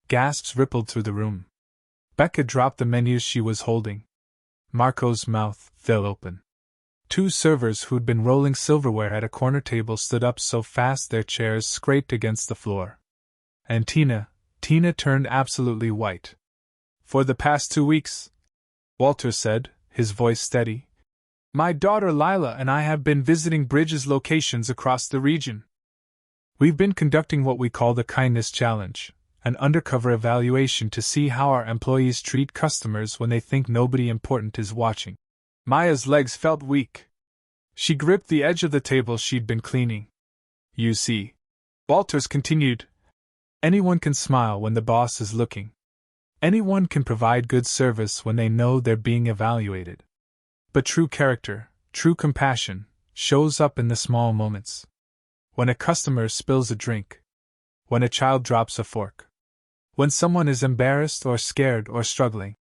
S1: Gasps rippled through the room. Becca dropped the menus she was holding. Marco's mouth fell open. 2 servers who'd been rolling silverware at a corner table stood up so fast their chairs scraped against the floor. And Tina turned absolutely white. "For the past 2 weeks," Walter said, his voice steady, "my daughter Lila and I have been visiting Bridges locations across the region. We've been conducting what we call the Kindness Challenge, an undercover evaluation to see how our employees treat customers when they think nobody important is watching." Maya's legs felt weak. She gripped the edge of the table she'd been cleaning. "You see," Walters continued, "anyone can smile when the boss is looking. Anyone can provide good service when they know they're being evaluated. But true character, true compassion, shows up in the small moments. When a customer spills a drink. When a child drops a fork. When someone is embarrassed or scared or struggling."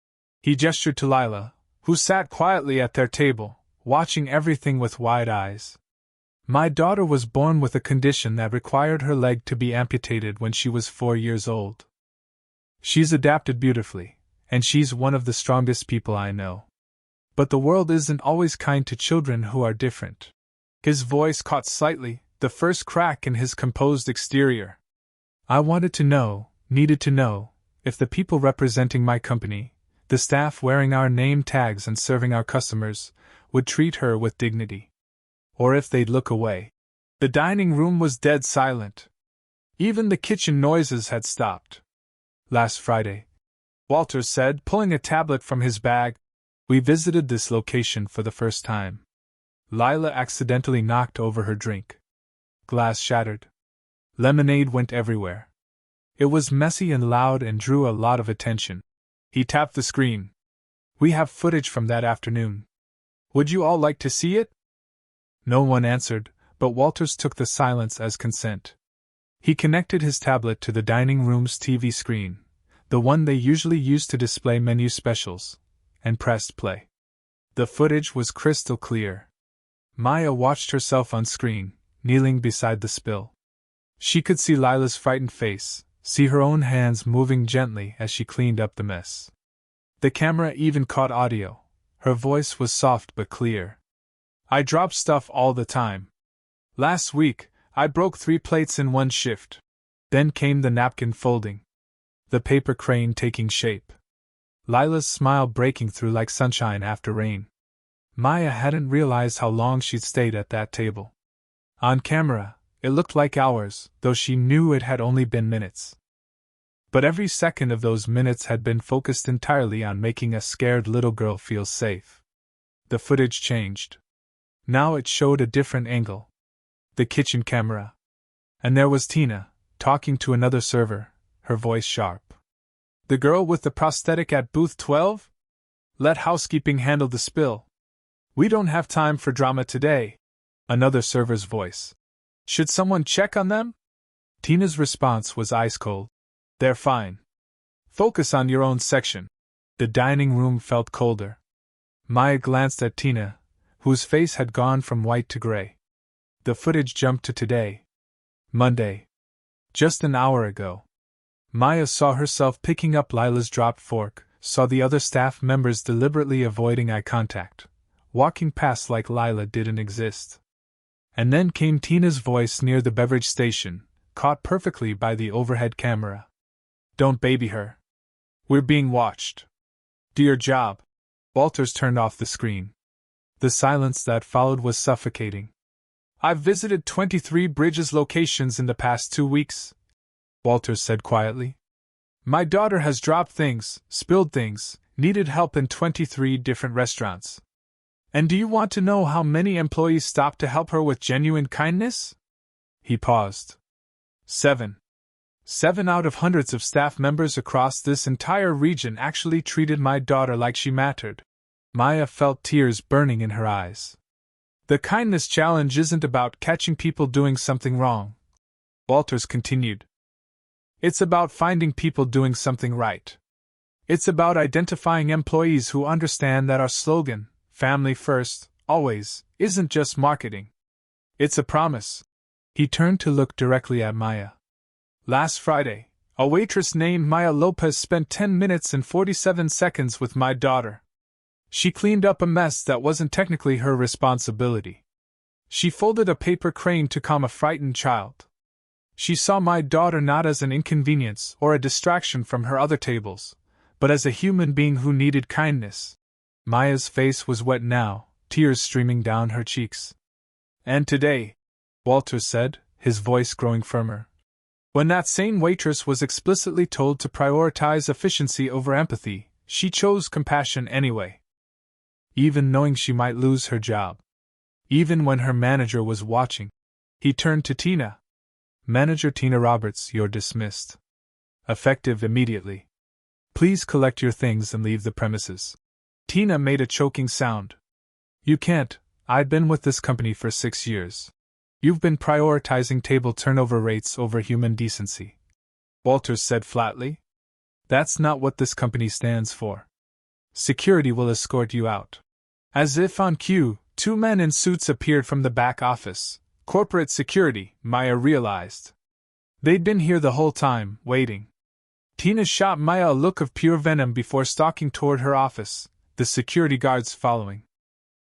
S1: He gestured to Lila, who sat quietly at their table, watching everything with wide eyes. "My daughter was born with a condition that required her leg to be amputated when she was 4 years old. She's adapted beautifully, and she's one of the strongest people I know. But the world isn't always kind to children who are different." His voice caught slightly, the first crack in his composed exterior. "I needed to know, if the people representing my company, the staff wearing our name tags and serving our customers, would treat her with dignity. Or if they'd look away." The dining room was dead silent. Even the kitchen noises had stopped. "Last Friday," Walters said, pulling a tablet from his bag, "we visited this location for the first time." Lila accidentally knocked over her drink. Glass shattered. Lemonade went everywhere. It was messy and loud and drew a lot of attention. He tapped the screen. "We have footage from that afternoon. Would you all like to see it?" No one answered, but Walters took the silence as consent. He connected his tablet to the dining room's TV screen, the one they usually use to display menu specials, and pressed play. The footage was crystal clear. Maya watched herself on screen, kneeling beside the spill. She could see Lila's frightened face, see her own hands moving gently as she cleaned up the mess. The camera even caught audio. Her voice was soft but clear. "I drop stuff all the time. Last week, I broke 3 plates in one shift." Then came the napkin folding. The paper crane taking shape. Lila's smile breaking through like sunshine after rain. Maya hadn't realized how long she'd stayed at that table. On camera, it looked like hours, though she knew it had only been minutes. But every second of those minutes had been focused entirely on making a scared little girl feel safe. The footage changed. Now it showed a different angle. The kitchen camera. And there was Tina, talking to another server, her voice sharp. "The girl with the prosthetic at booth 12? Let housekeeping handle the spill. We don't have time for drama today." Another server's voice. "Should someone check on them?" Tina's response was ice cold. "They're fine. Focus on your own section." The dining room felt colder. Maya glanced at Tina, whose face had gone from white to gray. The footage jumped to today. Monday. Just an hour ago. Maya saw herself picking up Lila's dropped fork, saw the other staff members deliberately avoiding eye contact, walking past like Lila didn't exist. And then came Tina's voice near the beverage station, caught perfectly by the overhead camera. "Don't baby her. We're being watched. Do your job. Walters turned off the screen. The silence that followed was suffocating. I've visited 23 Bridges locations in the past 2 weeks, Walters said quietly. My daughter has dropped things, spilled things, needed help in 23 different restaurants. And do you want to know how many employees stopped to help her with genuine kindness? He paused. 7. 7 out of hundreds of staff members across this entire region actually treated my daughter like she mattered. Maya felt tears burning in her eyes. The kindness challenge isn't about catching people doing something wrong, Walters continued. It's about finding people doing something right. It's about identifying employees who understand that our slogan, family first, always, isn't just marketing. It's a promise. He turned to look directly at Maya. Last Friday, a waitress named Maya Lopez spent 10 minutes and 47 seconds with my daughter. She cleaned up a mess that wasn't technically her responsibility. She folded a paper crane to calm a frightened child. She saw my daughter not as an inconvenience or a distraction from her other tables, but as a human being who needed kindness. Maya's face was wet now, tears streaming down her cheeks. And today, Walters said, his voice growing firmer, when that same waitress was explicitly told to prioritize efficiency over empathy, she chose compassion anyway. Even knowing she might lose her job. Even when her manager was watching. He turned to Tina. Manager Tina Roberts, you're dismissed. Effective immediately. Please collect your things and leave the premises. Tina made a choking sound. You can't, I'd been with this company for 6 years. You've been prioritizing table turnover rates over human decency. Walters said flatly. That's not what this company stands for. Security will escort you out. As if on cue, 2 men in suits appeared from the back office. Corporate security, Maya realized. They'd been here the whole time, waiting. Tina shot Maya a look of pure venom before stalking toward her office, the security guards following.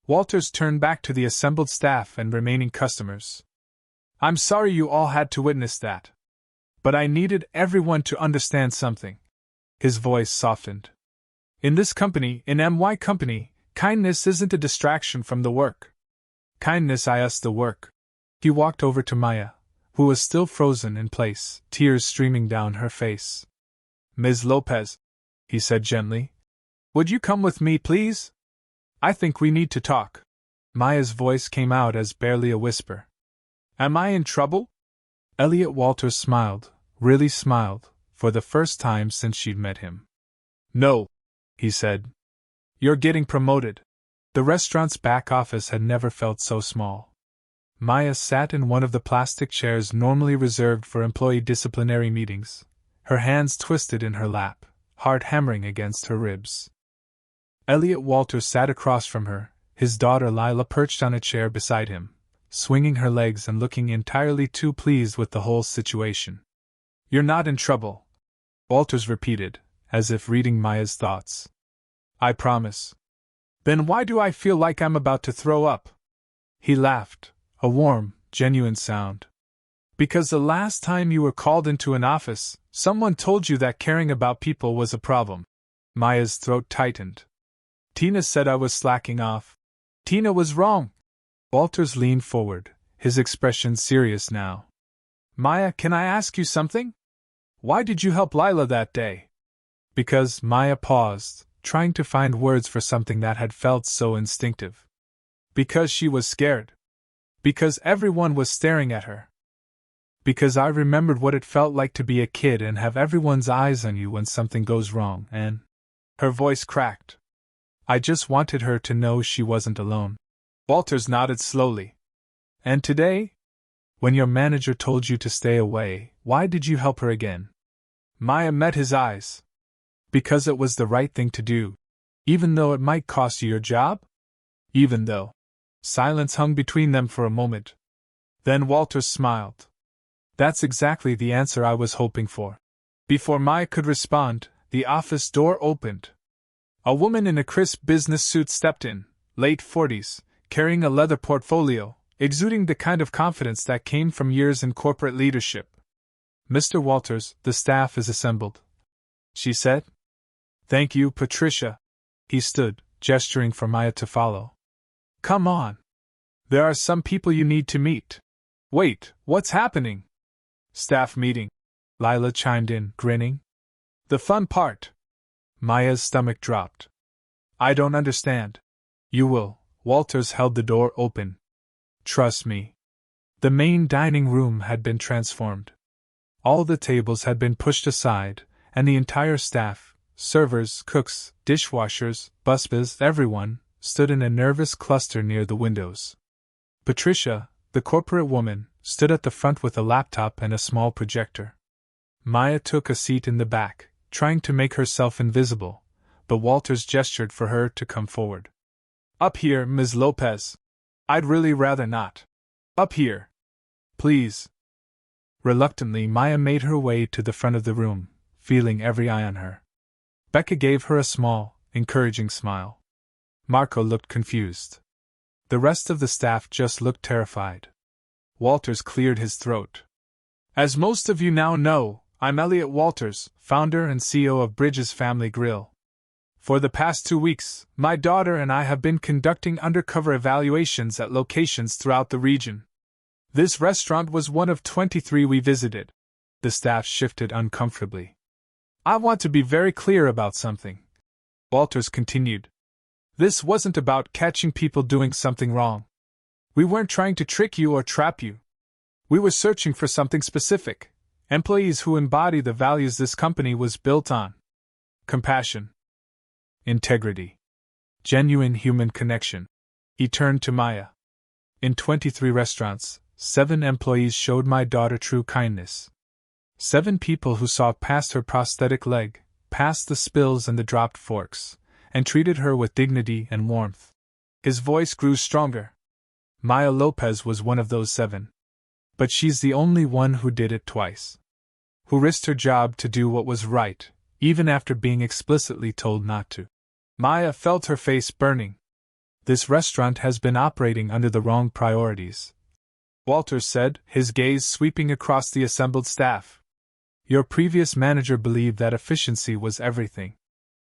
S1: Walters turned back to the assembled staff and remaining customers. I'm sorry you all had to witness that. But I needed everyone to understand something. His voice softened. In this company, in MY Company, kindness isn't a distraction from the work. Kindness is the work. He walked over to Maya, who was still frozen in place, tears streaming down her face. Ms. Lopez, he said gently, would you come with me, please? I think we need to talk. Maya's voice came out as barely a whisper. Am I in trouble? Elliot Walters smiled, really smiled, for the first time since she'd met him. No, he said. You're getting promoted. The restaurant's back office had never felt so small. Maya sat in one of the plastic chairs normally reserved for employee disciplinary meetings, her hands twisted in her lap, heart hammering against her ribs. Elliot Walters sat across from her, his daughter Lila perched on a chair beside him, swinging her legs and looking entirely too pleased with the whole situation. You're not in trouble, Walters repeated, as if reading Maya's thoughts. I promise. Then why do I feel like I'm about to throw up? He laughed, a warm, genuine sound. Because the last time you were called into an office, someone told you that caring about people was a problem. Maya's throat tightened. Tina said I was slacking off. Tina was wrong. Walters leaned forward, his expression serious now. Maya, can I ask you something? Why did you help Lila that day? Because Maya paused, trying to find words for something that had felt so instinctive. Because she was scared. Because everyone was staring at her. Because I remembered what it felt like to be a kid and have everyone's eyes on you when something goes wrong, and... Her voice cracked. I just wanted her to know she wasn't alone. Walters nodded slowly. And today? When your manager told you to stay away, why did you help her again? Maya met his eyes. Because it was the right thing to do. Even though it might cost you your job? Even though. Silence hung between them for a moment. Then Walters smiled. That's exactly the answer I was hoping for. Before Maya could respond, the office door opened. A woman in a crisp business suit stepped in, late 40s, carrying a leather portfolio, exuding the kind of confidence that came from years in corporate leadership. Mr. Walters, the staff is assembled, she said. Thank you, Patricia. He stood, gesturing for Maya to follow. Come on. There are some people you need to meet. Wait, what's happening? Staff meeting. Lila chimed in, grinning. The fun part. Maya's stomach dropped. I don't understand. You will. Walters held the door open. Trust me. The main dining room had been transformed. All the tables had been pushed aside, and the entire staff, servers, cooks, dishwashers, busboys, everyone, stood in a nervous cluster near the windows. Patricia, the corporate woman, stood at the front with a laptop and a small projector. Maya took a seat in the back, trying to make herself invisible, but Walters gestured for her to come forward. Up here, Ms. Lopez. I'd really rather not. Up here. Please. Reluctantly, Maya made her way to the front of the room, feeling every eye on her. Becca gave her a small, encouraging smile. Marco looked confused. The rest of the staff just looked terrified. Walters cleared his throat. As most of you now know, I'm Elliot Walters, founder and CEO of Bridges Family Grill. For the past 2 weeks, my daughter and I have been conducting undercover evaluations at locations throughout the region. This restaurant was one of 23 we visited. The staff shifted uncomfortably. I want to be very clear about something. Walters continued. This wasn't about catching people doing something wrong. We weren't trying to trick you or trap you. We were searching for something specific. Employees who embody the values this company was built on. Compassion. Integrity. Genuine human connection. He turned to Maya. In 23 restaurants, 7 employees showed my daughter true kindness. 7 people who saw past her prosthetic leg, past the spills and the dropped forks, and treated her with dignity and warmth. His voice grew stronger. Maya Lopez was one of those 7. But she's the only one who did it twice. Who risked her job to do what was right, even after being explicitly told not to. Maya felt her face burning. This restaurant has been operating under the wrong priorities. Walters said, his gaze sweeping across the assembled staff. Your previous manager believed that efficiency was everything.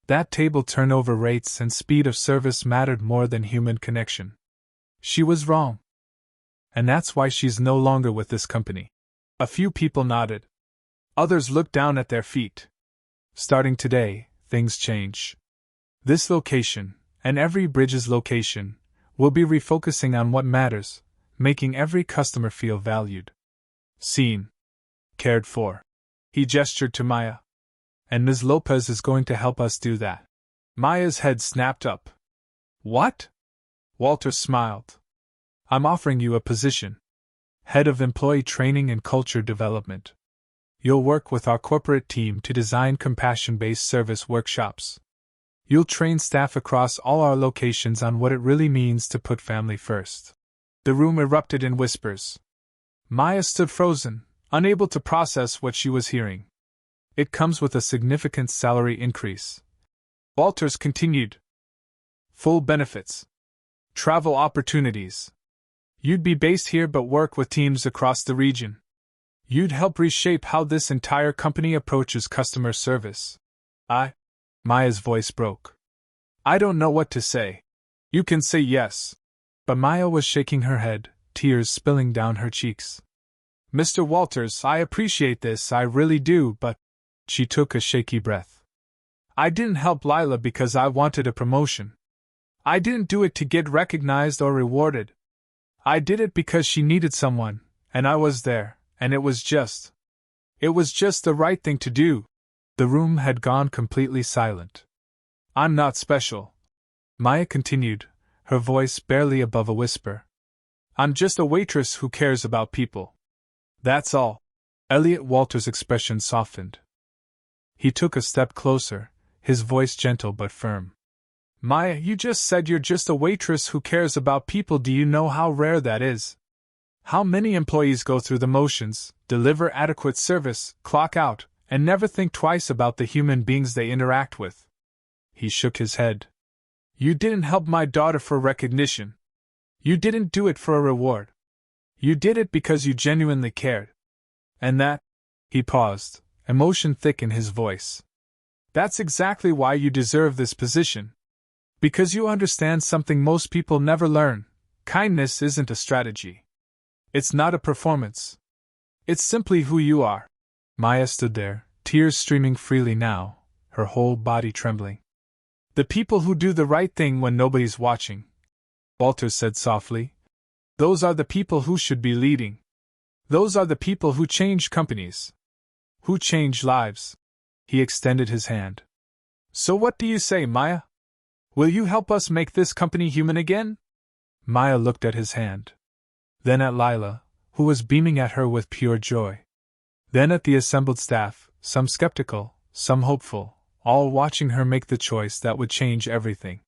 S1: That table turnover rates and speed of service mattered more than human connection. She was wrong. And that's why she's no longer with this company. A few people nodded. Others looked down at their feet. Starting today, things change. This location, and every Bridges location, will be refocusing on what matters, making every customer feel valued, seen, cared for. He gestured to Maya. And Ms. Lopez is going to help us do that. Maya's head snapped up. What? Walter smiled. I'm offering you a position. Head of Employee Training and Culture Development. You'll work with our corporate team to design compassion-based service workshops. You'll train staff across all our locations on what it really means to put family first. The room erupted in whispers. Maya stood frozen, unable to process what she was hearing. It comes with a significant salary increase. Walters continued. Full benefits. Travel opportunities. You'd be based here but work with teams across the region. You'd help reshape how this entire company approaches customer service. Maya's voice broke. I don't know what to say. You can say yes. But Maya was shaking her head, tears spilling down her cheeks. Mr. Walters, I appreciate this, I really do, but... She took a shaky breath. I didn't help Lila because I wanted a promotion. I didn't do it to get recognized or rewarded. I did it because she needed someone, and I was there, and it was just the right thing to do. The room had gone completely silent. I'm not special. Maya continued, her voice barely above a whisper. I'm just a waitress who cares about people. That's all. Elliot Walters' expression softened. He took a step closer, his voice gentle but firm. Maya, you just said you're just a waitress who cares about people. Do you know how rare that is? How many employees go through the motions, deliver adequate service, clock out, and never think twice about the human beings they interact with? He shook his head. You didn't help my daughter for recognition. You didn't do it for a reward. You did it because you genuinely cared. And that... He paused, emotion thick in his voice. That's exactly why you deserve this position. Because you understand something most people never learn. Kindness isn't a strategy. It's not a performance. It's simply who you are. Maya stood there, tears streaming freely now, her whole body trembling. The people who do the right thing when nobody's watching, Walters said softly. Those are the people who should be leading. Those are the people who change companies. Who change lives. He extended his hand. So what do you say, Maya? Will you help us make this company human again? Maya looked at his hand. Then at Lila, who was beaming at her with pure joy. Then at the assembled staff, some skeptical, some hopeful, all watching her make the choice that would change everything.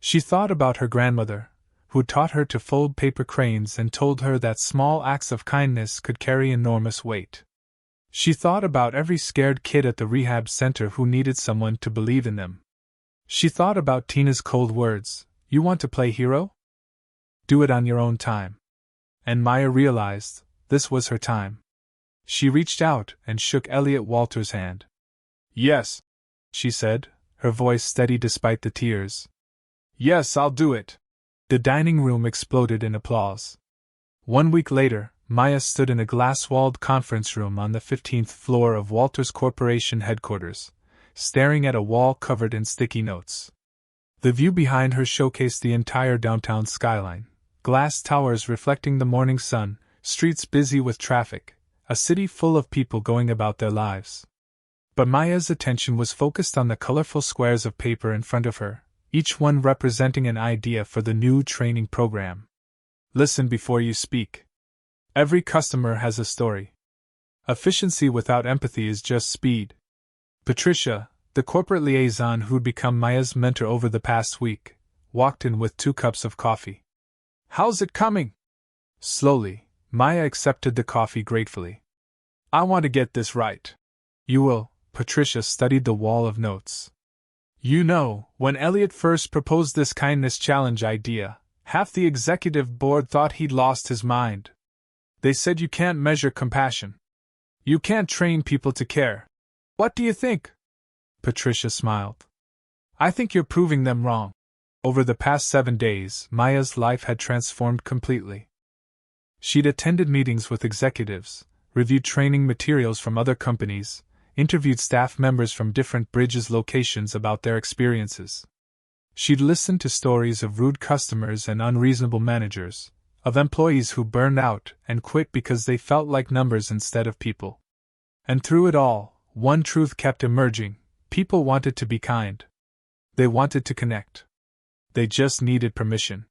S1: She thought about her grandmother, who taught her to fold paper cranes and told her that small acts of kindness could carry enormous weight. She thought about every scared kid at the rehab center who needed someone to believe in them. She thought about Tina's cold words, "You want to play hero? Do it on your own time." And Maya realized this was her time. She reached out and shook Elliot Walters' hand. "Yes," she said, her voice steady despite the tears. "Yes, I'll do it." The dining room exploded in applause. 1 week later, Maya stood in a glass-walled conference room on the 15th floor of Walters Corporation headquarters, staring at a wall covered in sticky notes. The view behind her showcased the entire downtown skyline, glass towers reflecting the morning sun, streets busy with traffic, a city full of people going about their lives. But Maya's attention was focused on the colorful squares of paper in front of her, each one representing an idea for the new training program. Listen before you speak. Every customer has a story. Efficiency without empathy is just speed. Patricia, the corporate liaison who'd become Maya's mentor over the past week, walked in with 2 cups of coffee. "How's it coming?" Slowly, Maya accepted the coffee gratefully. "I want to get this right." "You will." Patricia studied the wall of notes. "You know, when Elliot first proposed this kindness challenge idea, half the executive board thought he'd lost his mind. They said you can't measure compassion. You can't train people to care. What do you think?" Patricia smiled. "I think you're proving them wrong." Over the past 7 days, Maya's life had transformed completely. She'd attended meetings with executives, reviewed training materials from other companies, interviewed staff members from different Bridges locations about their experiences. She'd listened to stories of rude customers and unreasonable managers, of employees who burned out and quit because they felt like numbers instead of people. And through it all, one truth kept emerging: people wanted to be kind. They wanted to connect. They just needed permission.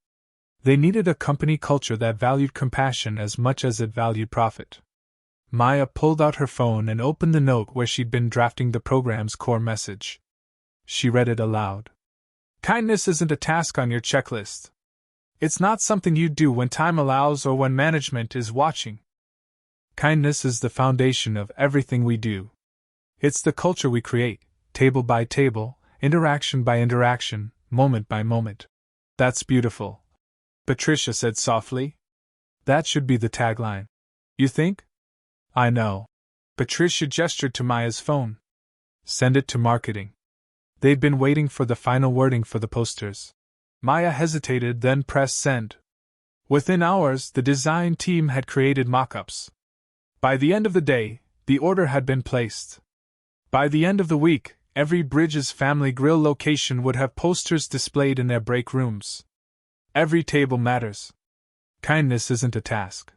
S1: They needed a company culture that valued compassion as much as it valued profit. Maya pulled out her phone and opened the note where she'd been drafting the program's core message. She read it aloud. "Kindness isn't a task on your checklist. It's not something you do when time allows or when management is watching. Kindness is the foundation of everything we do. It's the culture we create, table by table, interaction by interaction, moment by moment." "That's beautiful," Patricia said softly. "That should be the tagline. You think?" "I know." Patricia gestured to Maya's phone. "Send it to marketing." They'd been waiting for the final wording for the posters. Maya hesitated, then pressed send. Within hours, the design team had created mock-ups. By the end of the day, the order had been placed. By the end of the week, every Bridges Family Grill location would have posters displayed in their break rooms. Every table matters. Kindness isn't a task.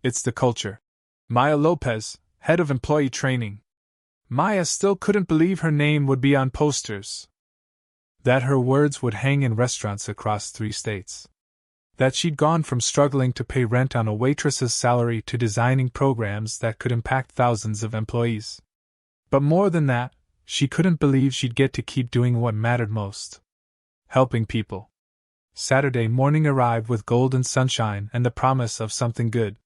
S1: It's the culture. Maya Lopez, head of employee training. Maya still couldn't believe her name would be on posters. That her words would hang in restaurants across 3 states. That she'd gone from struggling to pay rent on a waitress's salary to designing programs that could impact thousands of employees. But more than that, she couldn't believe she'd get to keep doing what mattered most: helping people. Saturday morning arrived with golden sunshine and the promise of something good.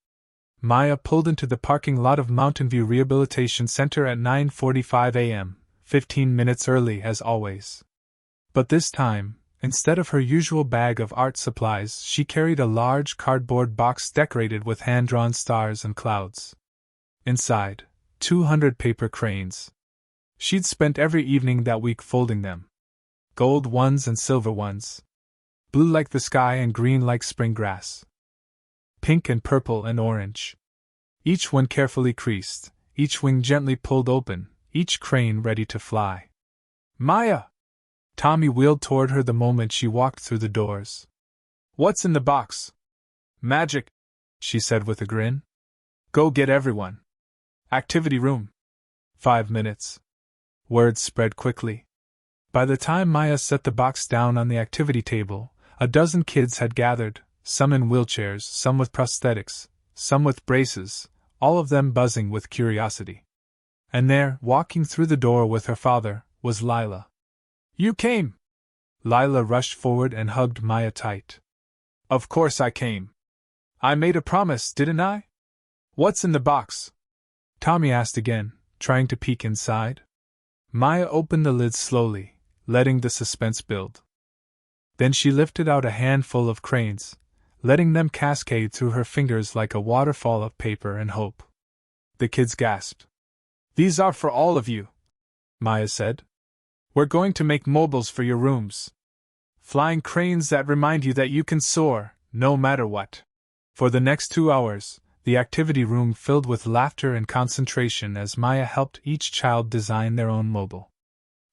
S1: Maya pulled into the parking lot of Mountain View Rehabilitation Center at 9:45 a.m., 15 minutes early as always. But this time, instead of her usual bag of art supplies, she carried a large cardboard box decorated with hand-drawn stars and clouds. Inside, 200 paper cranes. She'd spent every evening that week folding them. Gold ones and silver ones. Blue like the sky and green like spring grass. Pink and purple and orange. Each one carefully creased, each wing gently pulled open, each crane ready to fly. Maya! Tommy wheeled toward her the moment she walked through the doors. What's in the box? Magic, she said with a grin. Go get everyone. Activity room. 5 minutes. Word spread quickly. By the time Maya set the box down on the activity table, a dozen kids had gathered, some in wheelchairs, some with prosthetics, some with braces, all of them buzzing with curiosity. And there, walking through the door with her father, was Lila. You came! Lila rushed forward and hugged Maya tight. Of course I came. I made a promise, didn't I? What's in the box? Tommy asked again, trying to peek inside. Maya opened the lid slowly, letting the suspense build. Then she lifted out a handful of cranes, letting them cascade through her fingers like a waterfall of paper and hope. The kids gasped. These are for all of you, Maya said. We're going to make mobiles for your rooms. Flying cranes that remind you that you can soar, no matter what. For the next 2 hours, the activity room filled with laughter and concentration as Maya helped each child design their own mobile.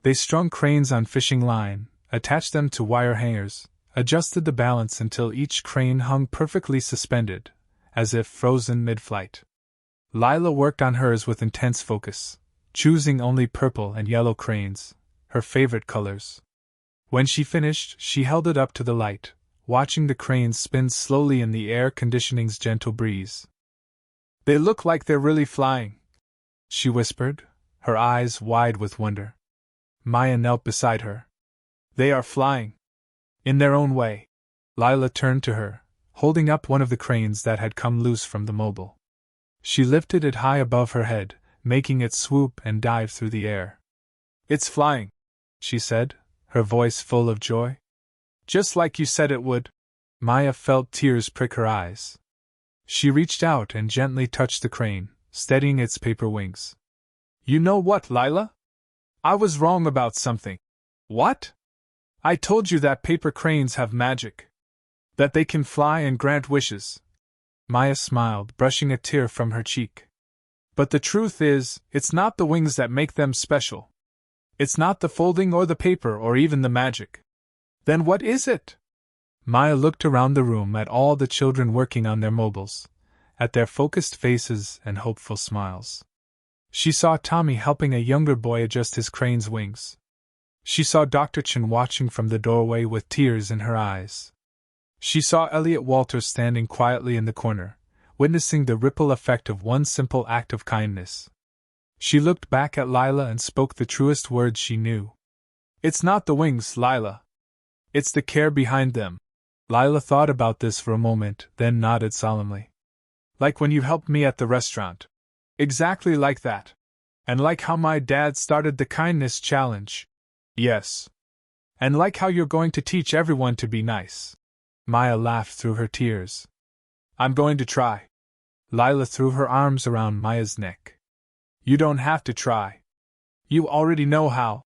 S1: They strung cranes on fishing line, attached them to wire hangers, adjusted the balance until each crane hung perfectly suspended, as if frozen mid-flight. Lila worked on hers with intense focus, choosing only purple and yellow cranes, her favorite colors. When she finished, she held it up to the light, watching the cranes spin slowly in the air conditioning's gentle breeze. They look like they're really flying, she whispered, her eyes wide with wonder. Maya knelt beside her. They are flying. In their own way. Lila turned to her, holding up one of the cranes that had come loose from the mobile. She lifted it high above her head, making it swoop and dive through the air. It's flying, she said, her voice full of joy. Just like you said it would. Maya felt tears prick her eyes. She reached out and gently touched the crane, steadying its paper wings. You know what, Lila? I was wrong about something. What? I told you that paper cranes have magic. That they can fly and grant wishes. Maya smiled, brushing a tear from her cheek. But the truth is, it's not the wings that make them special. It's not the folding or the paper or even the magic. Then what is it? Maya looked around the room at all the children working on their mobiles, at their focused faces and hopeful smiles. She saw Tommy helping a younger boy adjust his crane's wings. She saw Dr. Chen watching from the doorway with tears in her eyes. She saw Elliot Walters standing quietly in the corner, witnessing the ripple effect of one simple act of kindness. She looked back at Lila and spoke the truest words she knew. It's not the wings, Lila. It's the care behind them. Lila thought about this for a moment, then nodded solemnly. Like when you helped me at the restaurant. Exactly like that. And like how my dad started the kindness challenge. Yes. And like how you're going to teach everyone to be nice. Maya laughed through her tears. I'm going to try. Lila threw her arms around Maya's neck. You don't have to try. You already know how.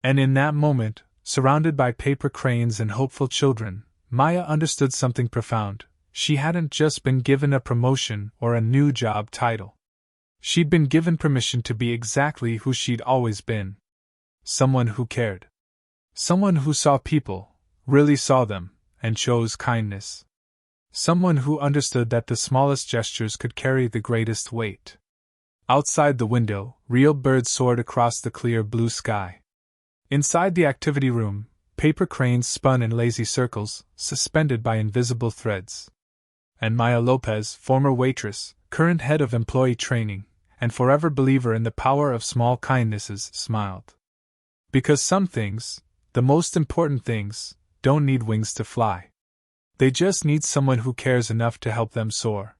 S1: And in that moment, surrounded by paper cranes and hopeful children, Maya understood something profound. She hadn't just been given a promotion or a new job title. She'd been given permission to be exactly who she'd always been. Someone who cared. Someone who saw people, really saw them, and chose kindness. Someone who understood that the smallest gestures could carry the greatest weight. Outside the window, real birds soared across the clear blue sky. Inside the activity room, paper cranes spun in lazy circles, suspended by invisible threads. And Maya Lopez, former waitress, current head of employee training, and forever believer in the power of small kindnesses, smiled. Because some things, the most important things, don't need wings to fly. They just need someone who cares enough to help them soar.